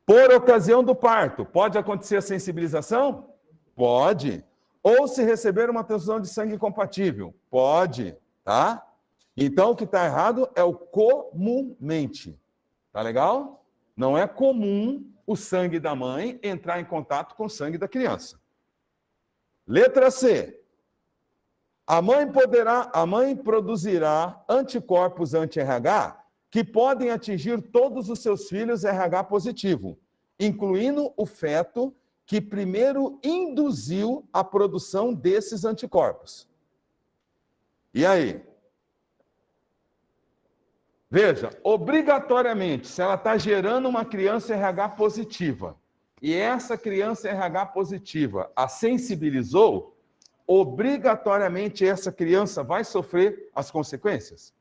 Por ocasião do parto, pode acontecer a sensibilização? Pode. Ou se receber uma transfusão de sangue incompatível? Pode, tá? Então, o que está errado é o comumente. Tá legal? Não é comum o sangue da mãe entrar em contato com o sangue da criança. Letra C. A mãe produzirá anticorpos anti-RH que podem atingir todos os seus filhos RH positivo, incluindo o feto que primeiro induziu a produção desses anticorpos. E aí? Veja, obrigatoriamente, se ela está gerando uma criança RH positiva, e essa criança RH positiva a sensibilizou, obrigatoriamente essa criança vai sofrer as consequências?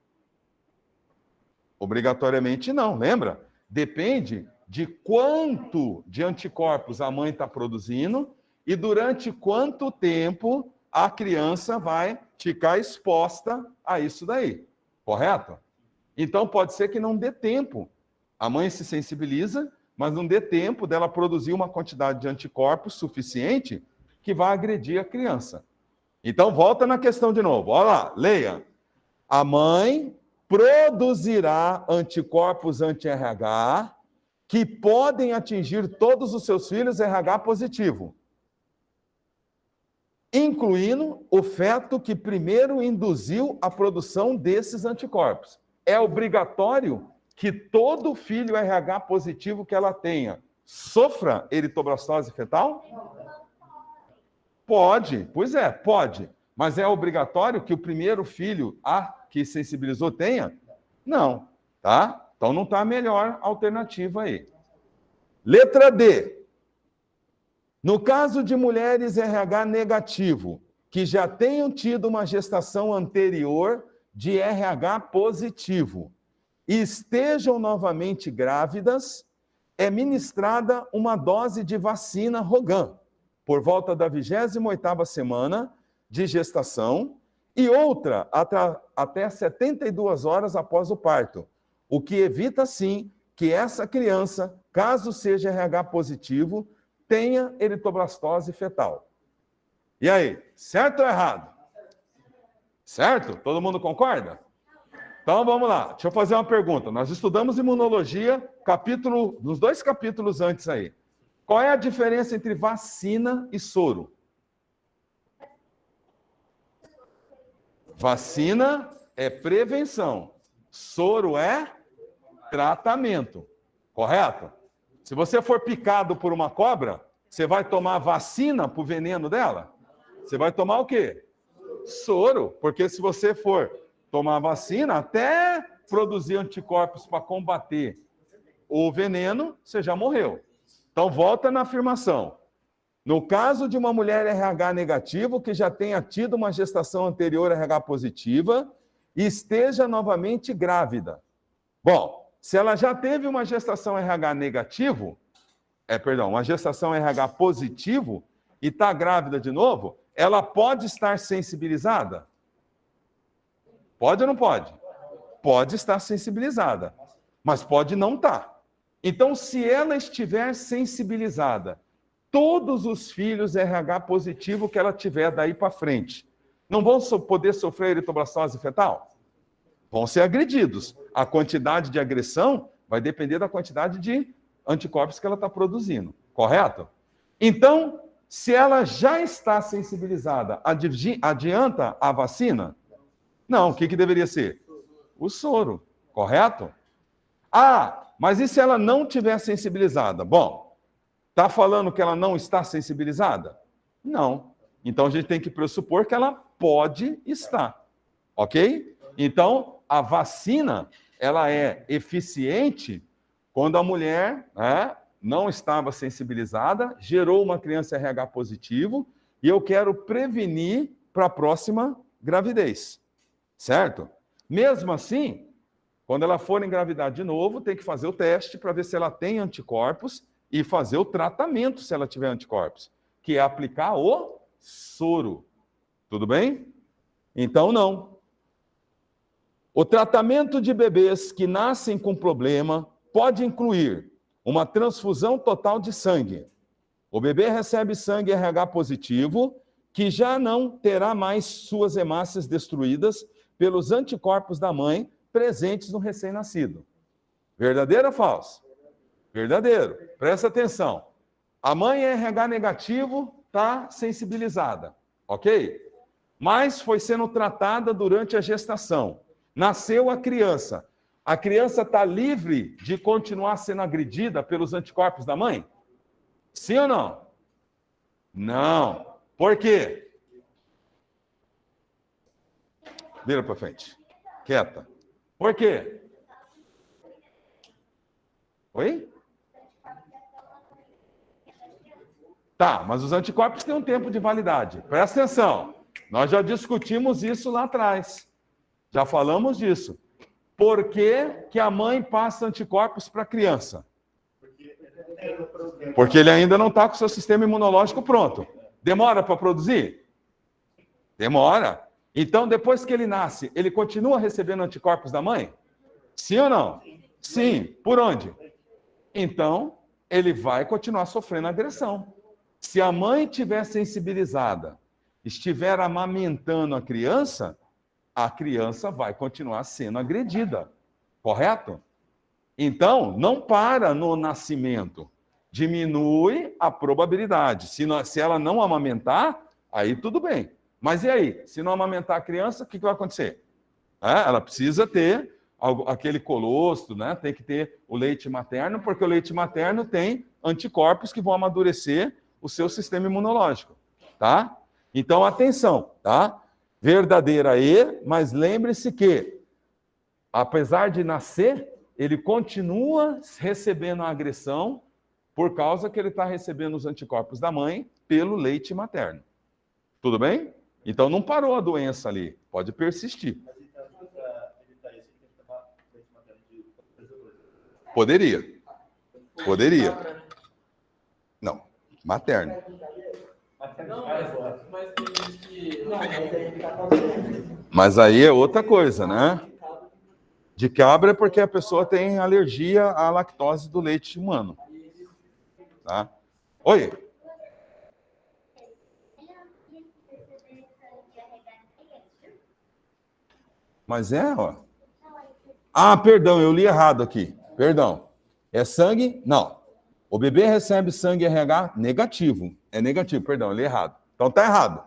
Obrigatoriamente não, lembra? Depende de quanto de anticorpos a mãe está produzindo e durante quanto tempo a criança vai ficar exposta a isso daí, correto? Então, pode ser que não dê tempo. A mãe se sensibiliza, mas não dê tempo dela produzir uma quantidade de anticorpos suficiente que vai agredir a criança. Então, volta na questão de novo. Olha lá, leia. A mãe produzirá anticorpos anti-RH que podem atingir todos os seus filhos RH positivo, incluindo o feto que primeiro induziu a produção desses anticorpos. É obrigatório que todo filho RH positivo que ela tenha sofra eritoblastose fetal? Pode, pois é, pode. Mas é obrigatório que o primeiro filho que sensibilizou tenha? Não, tá? Então não está a melhor alternativa aí. Letra D. No caso de mulheres RH negativo, que já tenham tido uma gestação anterior de RH positivo e estejam novamente grávidas, é ministrada uma dose de vacina Rogan, por volta da 28ª semana de gestação, e outra até 72 horas após o parto, o que evita, sim, que essa criança, caso seja RH positivo, tenha eritoblastose fetal. E aí, certo ou errado? Certo? Todo mundo concorda? Então vamos lá, deixa eu fazer uma pergunta. Nós estudamos imunologia, nos 2 capítulos antes aí. Qual é a diferença entre vacina e soro? Vacina é prevenção, soro é tratamento, correto? Se você for picado por uma cobra, você vai tomar vacina para o veneno dela? Você vai tomar o quê? Soro, porque se você for tomar vacina, até produzir anticorpos para combater o veneno, você já morreu. Então, volta na afirmação. No caso de uma mulher RH negativo, que já tenha tido uma gestação anterior RH positiva e esteja novamente grávida. Bom, se ela já teve uma gestação RH negativo, uma gestação RH positivo e está grávida de novo, ela pode estar sensibilizada? Pode ou não pode? Pode estar sensibilizada, mas pode não estar. Então, se ela estiver sensibilizada, todos os filhos RH positivo que ela tiver daí para frente, não vão poder sofrer eritoblastose fetal? Vão ser agredidos. A quantidade de agressão vai depender da quantidade de anticorpos que ela está produzindo, correto? Então, se ela já está sensibilizada, adianta a vacina? Não, o que deveria ser? O soro, correto? Ah, mas e se ela não tiver sensibilizada? Bom, está falando que ela não está sensibilizada? Não. Então, a gente tem que pressupor que ela pode estar, ok? Então, a vacina, ela é eficiente quando a mulher não estava sensibilizada, gerou uma criança RH positivo e eu quero prevenir para a próxima gravidez, certo? Mesmo assim, quando ela for engravidar de novo, tem que fazer o teste para ver se ela tem anticorpos e fazer o tratamento se ela tiver anticorpos, que é aplicar o soro. Tudo bem? Então, não. O tratamento de bebês que nascem com problema pode incluir uma transfusão total de sangue. O bebê recebe sangue RH positivo, que já não terá mais suas hemácias destruídas pelos anticorpos da mãe presentes no recém-nascido. Verdadeiro ou falso? Verdadeiro. Presta atenção. A mãe é RH negativo, está sensibilizada, ok? Mas foi sendo tratada durante a gestação. Nasceu a criança. A criança está livre de continuar sendo agredida pelos anticorpos da mãe? Sim ou não? Não. Por quê? Vira para frente. Quieta. Por quê? Oi? Tá, mas os anticorpos têm um tempo de validade. Presta atenção. Nós já discutimos isso lá atrás. Já falamos disso. Por que que a mãe passa anticorpos para a criança? Porque ele ainda não está com o seu sistema imunológico pronto. Demora para produzir? Demora. Então, depois que ele nasce, ele continua recebendo anticorpos da mãe? Sim ou não? Sim. Por onde? Então, ele vai continuar sofrendo agressão. Se a mãe estiver sensibilizada, estiver amamentando a criança vai continuar sendo agredida. Correto? Então, não para no nascimento. Diminui a probabilidade. Se ela não amamentar, aí tudo bem. Mas e aí? Se não amamentar a criança, o que vai acontecer? Ela precisa ter aquele colostro, né? Tem que ter o leite materno, porque o leite materno tem anticorpos que vão amadurecer o seu sistema imunológico. Tá? Então, atenção, tá? Verdadeira mas lembre-se que, apesar de nascer, ele continua recebendo a agressão por causa que ele está recebendo os anticorpos da mãe pelo leite materno. Tudo bem? Então não parou a doença ali, pode persistir. Poderia. Não, materno. Mas aí é outra coisa, né? De cabra é porque a pessoa tem alergia à lactose do leite humano. Tá? Oi. Mas é, ó. Ah, perdão, eu li errado aqui. Perdão. É sangue? Não. O bebê recebe sangue RH negativo. É negativo, perdão, eu li errado. Então tá errado.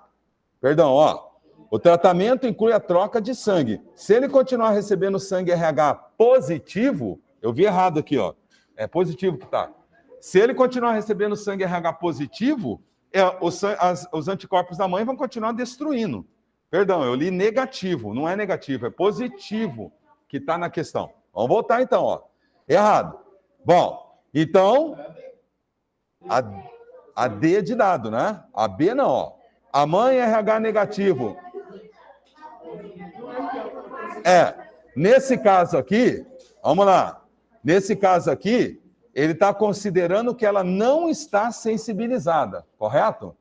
Perdão, ó. O tratamento inclui a troca de sangue. Se ele continuar recebendo sangue RH positivo, eu vi errado aqui, ó. É positivo que tá. Se ele continuar recebendo sangue RH positivo, os anticorpos da mãe vão continuar destruindo. Perdão, eu li negativo, não é negativo, é positivo que está na questão. Vamos voltar então, ó. Errado. Bom, então, a D é de dado, né? A B não, ó. A mãe é RH negativo. Nesse caso aqui, vamos lá. Nesse caso aqui, ele está considerando que ela não está sensibilizada, correto?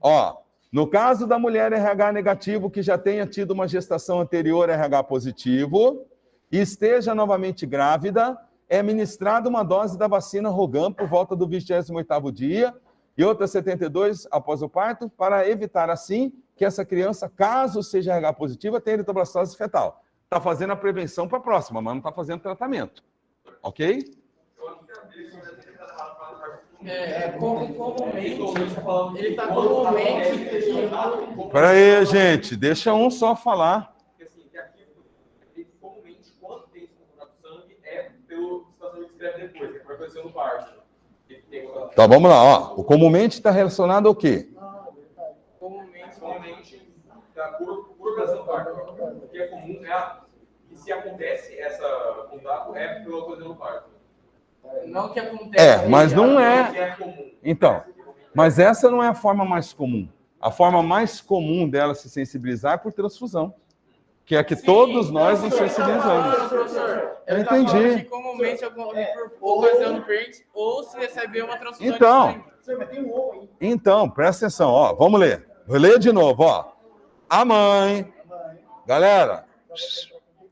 Ó, no caso da mulher RH negativo que já tenha tido uma gestação anterior RH positivo e esteja novamente grávida, é ministrada uma dose da vacina Rogam por volta do 28º dia e outra 72 após o parto, para evitar assim que essa criança, caso seja RH positiva, tenha eritoblastose fetal. Está fazendo a prevenção para a próxima, mas não está fazendo tratamento. Ok? Comumente, ele está comumente... Espera aí, gente, deixa um só falar. Porque assim, que aqui, comumente, quando tem esse contato de sangue, é pela situação que escreve depois, que vai acontecer no parto. Então, vamos lá, ó. O comumente está relacionado ao quê? Comumente, por ocasião do parto. O que é comum é que se acontece essa contato, é pela ocasião do parto. Não que acontece. Mas não é. Que é comum. Então, mas essa não é a forma mais comum. A forma mais comum dela se sensibilizar é por transfusão. Que é que todos nós nos sensibilizamos. Eu entendi. Que comumente ocorre por ocasião do PERT ou se receber uma transfusão Então, de sangue. então, presta atenção, ó. Vamos ler. Vou ler de novo, ó. A mãe, galera,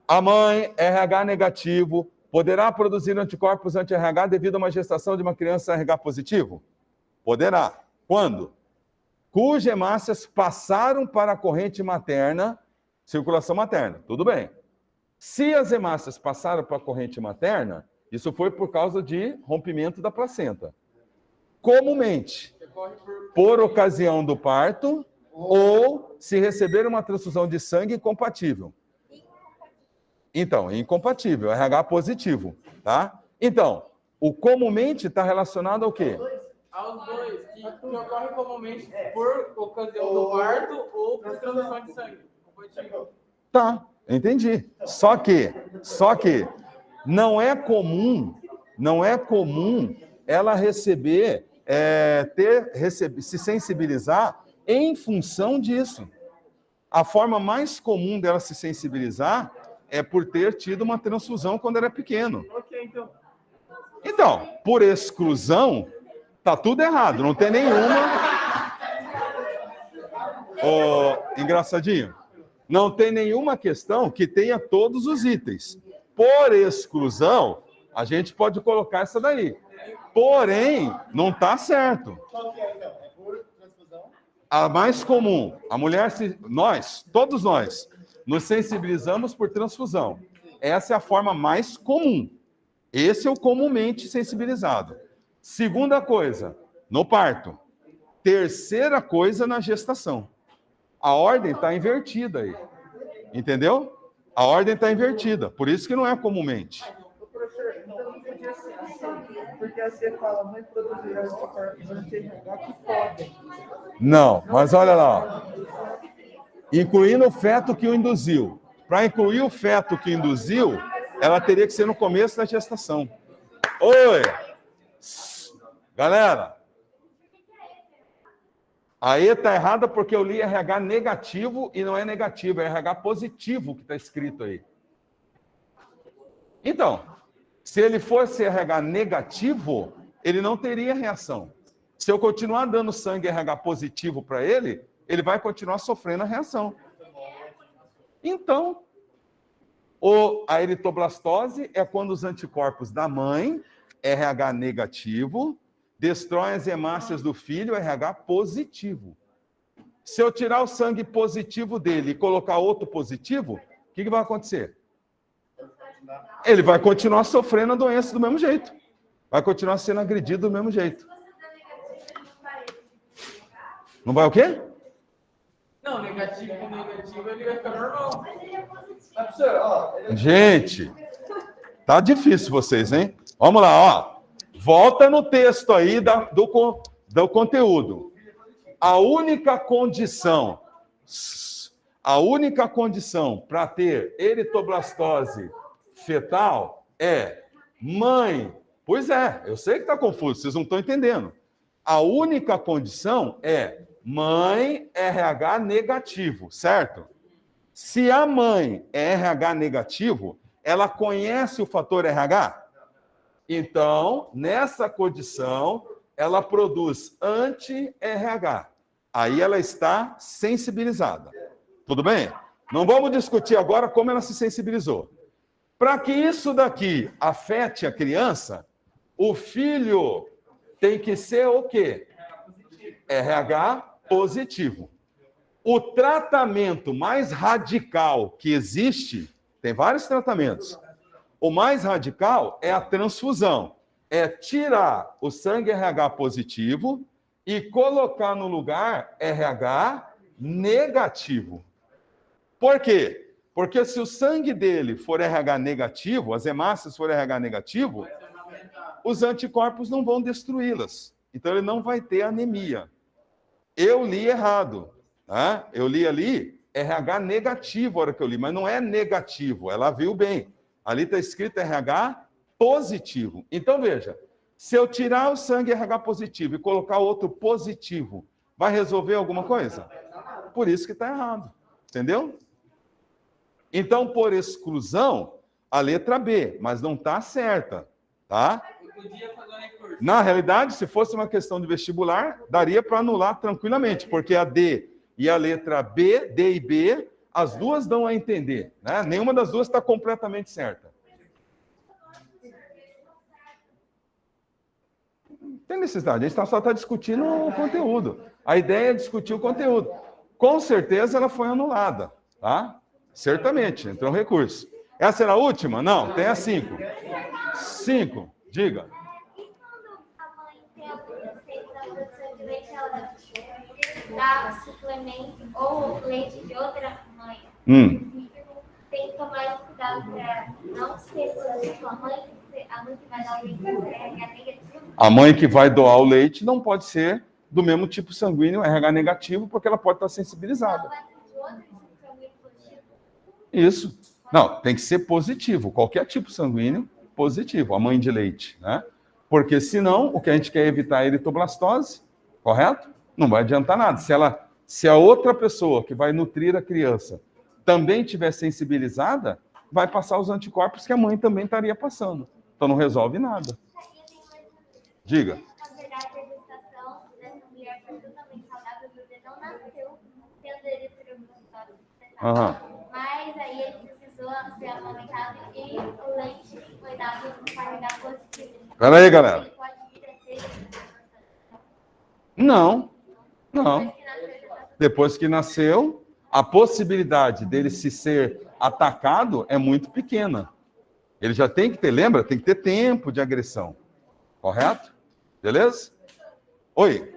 a mãe RH negativo poderá produzir anticorpos anti-RH devido a uma gestação de uma criança RH positivo? Poderá. Quando? Cujas hemácias passaram para a corrente materna, circulação materna. Tudo bem. Se as hemácias passaram para a corrente materna, isso foi por causa de rompimento da placenta. Comumente, por ocasião do parto ou se receber uma transfusão de sangue incompatível. Então, incompatível, RH positivo, tá? Então, o comumente está relacionado ao quê? Aos dois, que ocorre comumente por ocasião do parto ou por transfusão de sangue. Tá, entendi. Só que não é comum ela receber, se sensibilizar em função disso. A forma mais comum dela se sensibilizar é por ter tido uma transfusão quando era pequeno. Então, por exclusão, tá tudo errado, não tem nenhuma. Engraçadinho. Não tem nenhuma questão que tenha todos os itens. Por exclusão, a gente pode colocar essa daí. Porém, não está certo. Qual que é, então? É por transfusão? A mais comum, a mulher, todos nós, nos sensibilizamos por transfusão. Essa é a forma mais comum. Esse é o comumente sensibilizado. Segunda coisa, no parto. Terceira coisa, na gestação. A ordem está invertida aí. Entendeu? A ordem está invertida. Por isso que não é comumente. Professor, então não podia ser assim, porque você fala, mãe produzir anticorpos anti-RH que podem. Não, mas olha lá. Ó. Incluindo o feto que o induziu. Para incluir o feto que induziu, ela teria que ser no começo da gestação. Oi! Galera, a E está errada porque eu li RH negativo e não é negativo, é RH positivo que está escrito aí. Então, se ele fosse RH negativo, ele não teria reação. Se eu continuar dando sangue RH positivo para ele, ele vai continuar sofrendo a reação. Então, a eritoblastose é quando os anticorpos da mãe, RH negativo, destrói as hemácias do filho, RH positivo. Se eu tirar o sangue positivo dele e colocar outro positivo, o que vai acontecer? Ele vai continuar sofrendo a doença do mesmo jeito. Vai continuar sendo agredido do mesmo jeito. Não vai o quê? Não, negativo com negativo, ele vai ficar normal. Gente, tá difícil vocês, hein? Vamos lá, ó. Volta no texto aí do conteúdo. A única condição para ter eritoblastose fetal é mãe. Pois é, eu sei que está confuso, vocês não estão entendendo. A única condição é mãe RH negativo, certo? Se a mãe é RH negativo, ela conhece o fator RH? Então, nessa condição, ela produz anti-RH. Aí ela está sensibilizada. Tudo bem? Não vamos discutir agora como ela se sensibilizou. Para que isso daqui afete a criança, o filho tem que ser o quê? RH positivo. O tratamento mais radical que existe, tem vários tratamentos. O mais radical é a transfusão. É tirar o sangue RH positivo e colocar no lugar RH negativo. Por quê? Porque se o sangue dele for RH negativo, as hemácias forem RH negativo, os anticorpos não vão destruí-las. Então ele não vai ter anemia. Eu li errado. Tá? Eu li ali RH negativo a hora que eu li, mas não é negativo. Ela viu bem. Ali está escrito RH positivo. Então veja, se eu tirar o sangue RH positivo e colocar outro positivo, vai resolver alguma coisa? Por isso que está errado. Entendeu? Então, por exclusão, a letra B, mas não está certa. Tá? Na realidade, se fosse uma questão de vestibular, daria para anular tranquilamente, porque a D e a letra B, D e B, as duas dão a entender. Né? Nenhuma das duas está completamente certa. Tem necessidade, a gente só está discutindo o conteúdo. A ideia é discutir o conteúdo. Com certeza ela foi anulada, tá? Certamente, entrou um recurso. Essa era a última? Não, tem a 5. 5, diga. E quando a mãe tem algum defeito na produção de leite, ela dá suplemento ou leite de outra mãe? Tem que tomar esse cuidado para não ser positivo. A mãe que vai dar o leite RH negativo. A mãe que vai doar o leite não pode ser do mesmo tipo sanguíneo RH negativo, porque ela pode estar sensibilizada. Não vai ser de outro tipo sanguíneo positivo. Isso. Não, tem que ser positivo. Qualquer tipo sanguíneo, positivo. A mãe de leite, né? Porque senão, o que a gente quer evitar é a eritoblastose, correto? Não vai adiantar nada. Se a outra pessoa que vai nutrir a criança também tiver sensibilizada, vai passar os anticorpos que a mãe também estaria passando. Então não resolve nada. Diga. Na verdade, a gestação dessa mulher foi totalmente saudável, o bebê não nasceu tendo eritroblastose fetal. Mas aí ele precisou ser amamentado e o leite foi dado para RH positivo. Espera aí, galera. Ele pode vir a ter eritroblastose. Não. Depois que nasceu, a possibilidade dele se ser atacado é muito pequena. Ele já tem que ter, lembra? Tem que ter tempo de agressão. Correto? Beleza? Oi.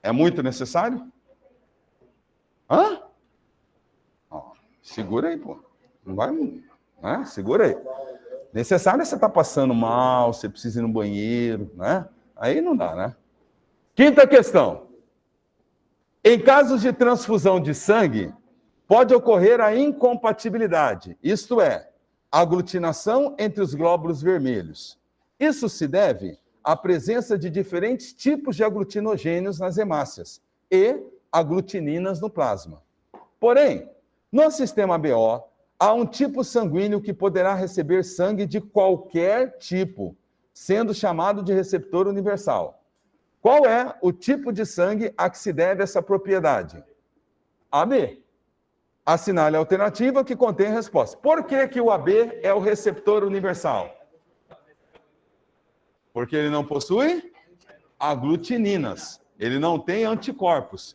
É muito necessário? Hã? Ó, segura aí, pô. Não vai... Né? Segura aí. Necessário é você estar passando mal, você precisa ir no banheiro, né? Aí não dá, né? Quinta questão. Em casos de transfusão de sangue, pode ocorrer a incompatibilidade, isto é, aglutinação entre os glóbulos vermelhos. Isso se deve à presença de diferentes tipos de aglutinogênios nas hemácias e aglutininas no plasma. Porém, no sistema BO, há um tipo sanguíneo que poderá receber sangue de qualquer tipo, sendo chamado de receptor universal. Qual é o tipo de sangue a que se deve essa propriedade? AB. Assinale a alternativa que contém a resposta. Por que o AB é o receptor universal? Porque ele não possui aglutininas. Ele não tem anticorpos.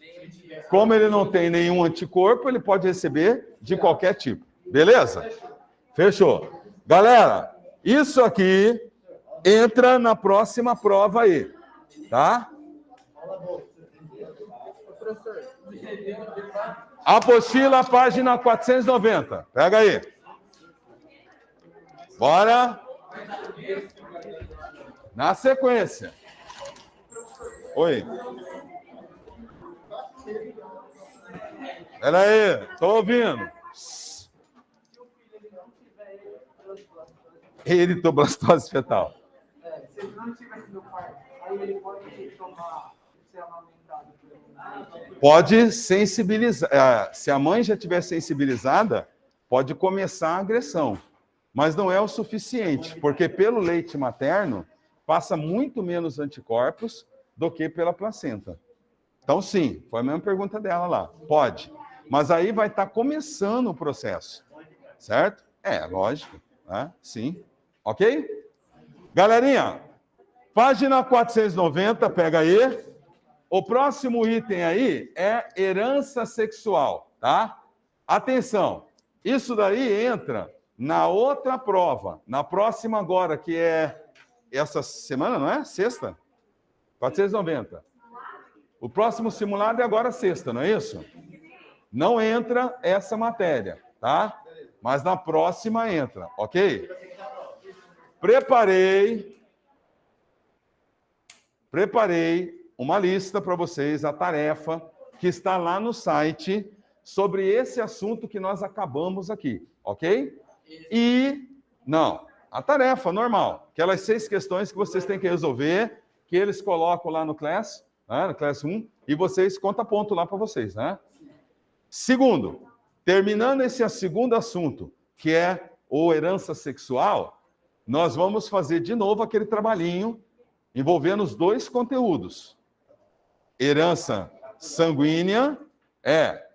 Como ele não tem nenhum anticorpo, ele pode receber de qualquer tipo. Beleza? Fechou. Galera, isso aqui entra na próxima prova aí. Tá? Apostila, página 490. Pega aí. Bora. Na sequência. Oi. Pera aí, tô ouvindo. Eritoblastose fetal. Se ele não tiver no parto, aí ele pode tomar, ser amamentado. Pode sensibilizar. Se a mãe já estiver sensibilizada, pode começar a agressão. Mas não é o suficiente, porque pelo leite materno passa muito menos anticorpos do que pela placenta. Então, sim, foi a mesma pergunta dela lá. Pode. Mas aí vai estar começando o processo. Certo? É, lógico. Né? Sim. Ok? Galerinha, página 490, pega aí. O próximo item aí é herança sexual, tá? Atenção, isso daí entra na outra prova, na próxima agora, que é essa semana, não é? Sexta? 490. O próximo simulado é agora sexta, não é isso? Não entra essa matéria, tá? Mas na próxima entra, ok? Preparei uma lista para vocês, a tarefa que está lá no site sobre esse assunto que nós acabamos aqui, ok? E, não, a tarefa normal, aquelas 6 questões que vocês têm que resolver, que eles colocam lá no Class, né, no Class 1, e vocês contam ponto lá para vocês, né? Segundo, terminando esse segundo assunto, que é o herança sexual, nós vamos fazer de novo aquele trabalhinho envolvendo os 2 conteúdos. Herança sanguínea,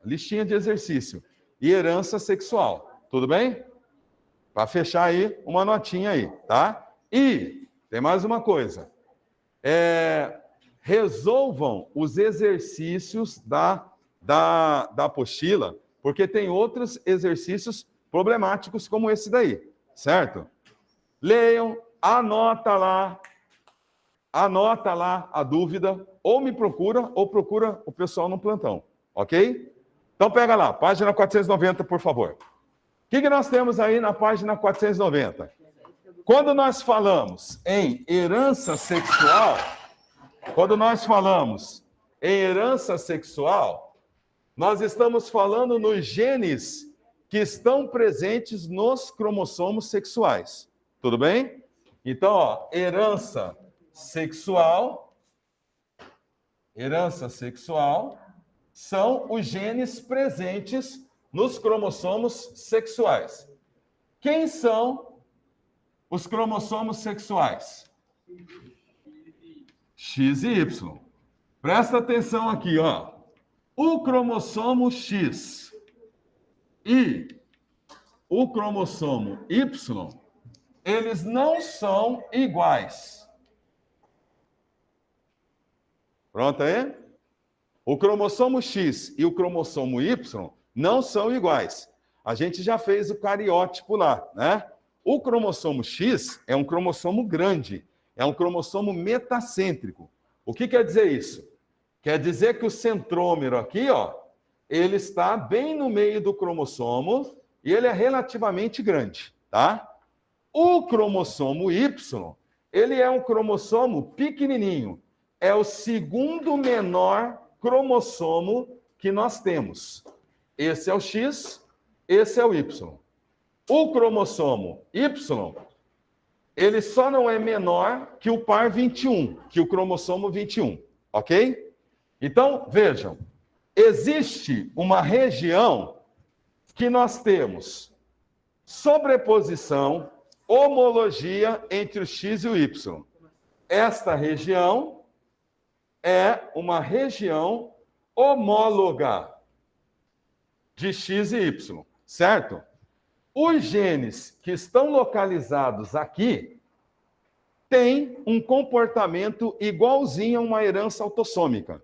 listinha de exercício, e herança sexual. Tudo bem? Para fechar aí, uma notinha aí, tá? E tem mais uma coisa. Resolvam os exercícios da apostila, porque tem outros exercícios problemáticos como esse daí, certo? Leiam, anota lá a dúvida, ou me procura, ou procura o pessoal no plantão, ok? Então pega lá, página 490, por favor. O que nós temos aí na página 490? Quando nós falamos em herança sexual, nós estamos falando nos genes que estão presentes nos cromossomos sexuais. Tudo bem? Então, ó, herança sexual são os genes presentes nos cromossomos sexuais. Quem são os cromossomos sexuais? X e Y. Presta atenção aqui, ó. O cromossomo X e o cromossomo Y, eles não são iguais. Pronto aí? O cromossomo X e o cromossomo Y não são iguais. A gente já fez o cariótipo lá, né? O cromossomo X é um cromossomo grande, é um cromossomo metacêntrico. O que quer dizer isso? Quer dizer que o centrômero aqui, ó, ele está bem no meio do cromossomo e ele é relativamente grande, tá? O cromossomo Y, ele é um cromossomo pequenininho. É o segundo menor cromossomo que nós temos. Esse é o X, esse é o Y. O cromossomo Y, ele só não é menor que o par 21, que o cromossomo 21, ok? Então, vejam, existe uma região que nós temos sobreposição, homologia entre o X e o Y. Esta região é uma região homóloga de X e Y, certo? Os genes que estão localizados aqui tem um comportamento igualzinho a uma herança autossômica.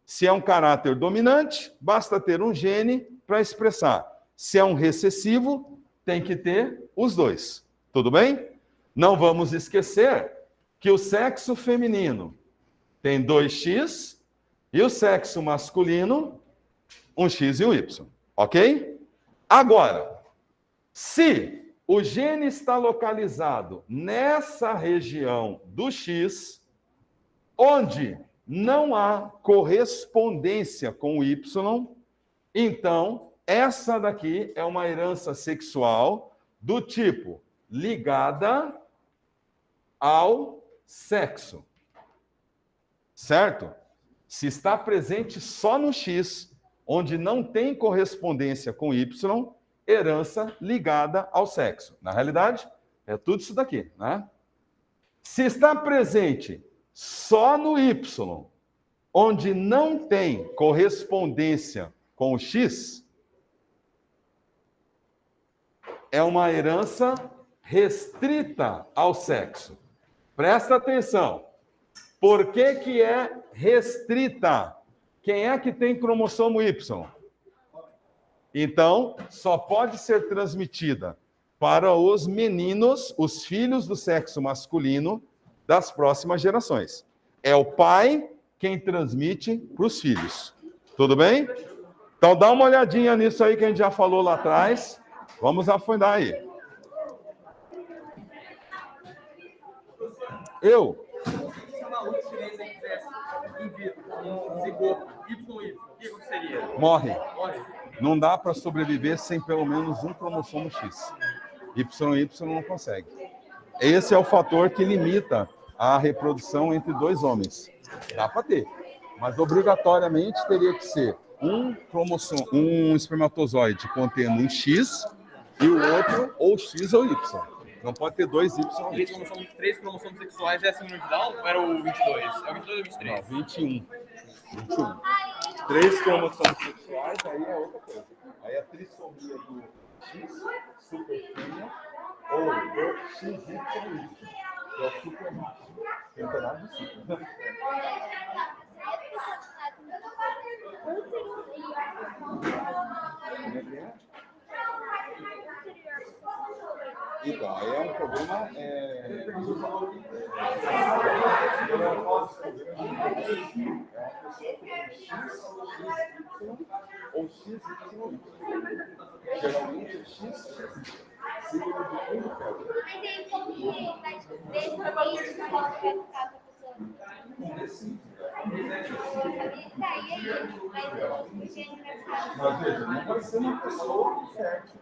Se é um caráter dominante, basta ter um gene para expressar. Se é um recessivo, tem que ter os dois. Tudo bem? Não vamos esquecer que o sexo feminino tem 2x e o sexo masculino, um x e um y. Ok? Agora, se o gene está localizado nessa região do X, onde não há correspondência com o Y, então essa daqui é uma herança sexual do tipo ligada ao sexo. Certo? Se está presente só no X, onde não tem correspondência com Y, herança ligada ao sexo. Na realidade, é tudo isso daqui, né? Se está presente só no Y, onde não tem correspondência com o X, é uma herança restrita ao sexo. Presta atenção. Por que que é restrita? Quem é que tem cromossomo Y? Então, só pode ser transmitida para os meninos, os filhos do sexo masculino das próximas gerações. É o pai quem transmite para os filhos. Tudo bem? Então, dá uma olhadinha nisso aí que a gente já falou lá atrás. Vamos afundar aí. Eu. Se uma outra chinesa quisesse in vitro, um zigoto, YY, o que aconteceria? Morre. Morre. Não dá para sobreviver sem pelo menos um cromossomo X. YY não consegue. Esse é o fator que limita a reprodução entre dois homens. Dá para ter, mas obrigatoriamente teria que ser um cromossomo, um espermatozoide contendo um X e o outro ou X ou Y. Não pode ter dois Y ou Y. Três cromossomos sexuais é a síndrome de Down ou era o 22? É o 22 ou 23? Não, 21. 21. 3 cromossomos sexuais, aí é outra coisa. Aí a trissomia do X, superfêmea, ou do XY, que é o supermacho. Tem nada de super. Então, aí é um problema. Ou XY. Geralmente o X significa de um pé. Mas aí, como que vai descendente da volta vai ficar com a pessoa? Mas veja, não vai ser uma pessoa fértil,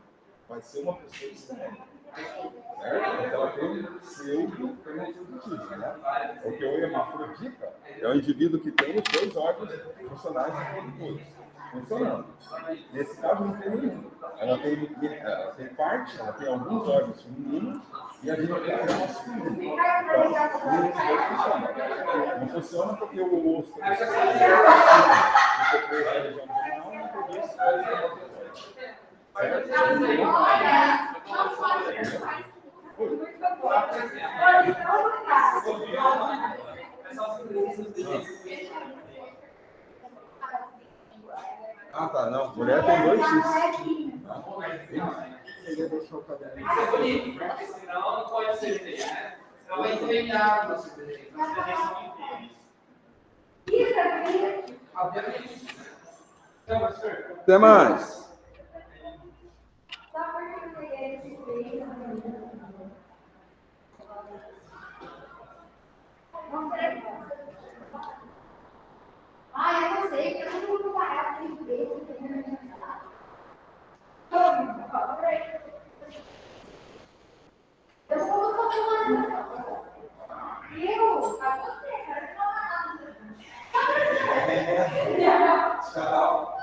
vai ser uma pessoa estéril. Certo? Porque ela tem pseudo-hermafroditismo, né? Porque o hermafrodita é o indivíduo que tem os dois órgãos funcionais reprodutivos funcionando. Nesse caso, não tem nenhum. Ela tem parte, ela tem alguns órgãos femininos e a gente tem o masculino. Então, os dois funcionam. Não funciona porque o osso tem que ser da região abdominal não produz Ah, tá, não. Mulher tem 2x. Senão não pode ser, né? Senão vai treinar. Até mais. Ah, eu não sei, porque eu não vou parar de ver. Eu só vou fazer uma. Eu? Pra você, cara, Tchau.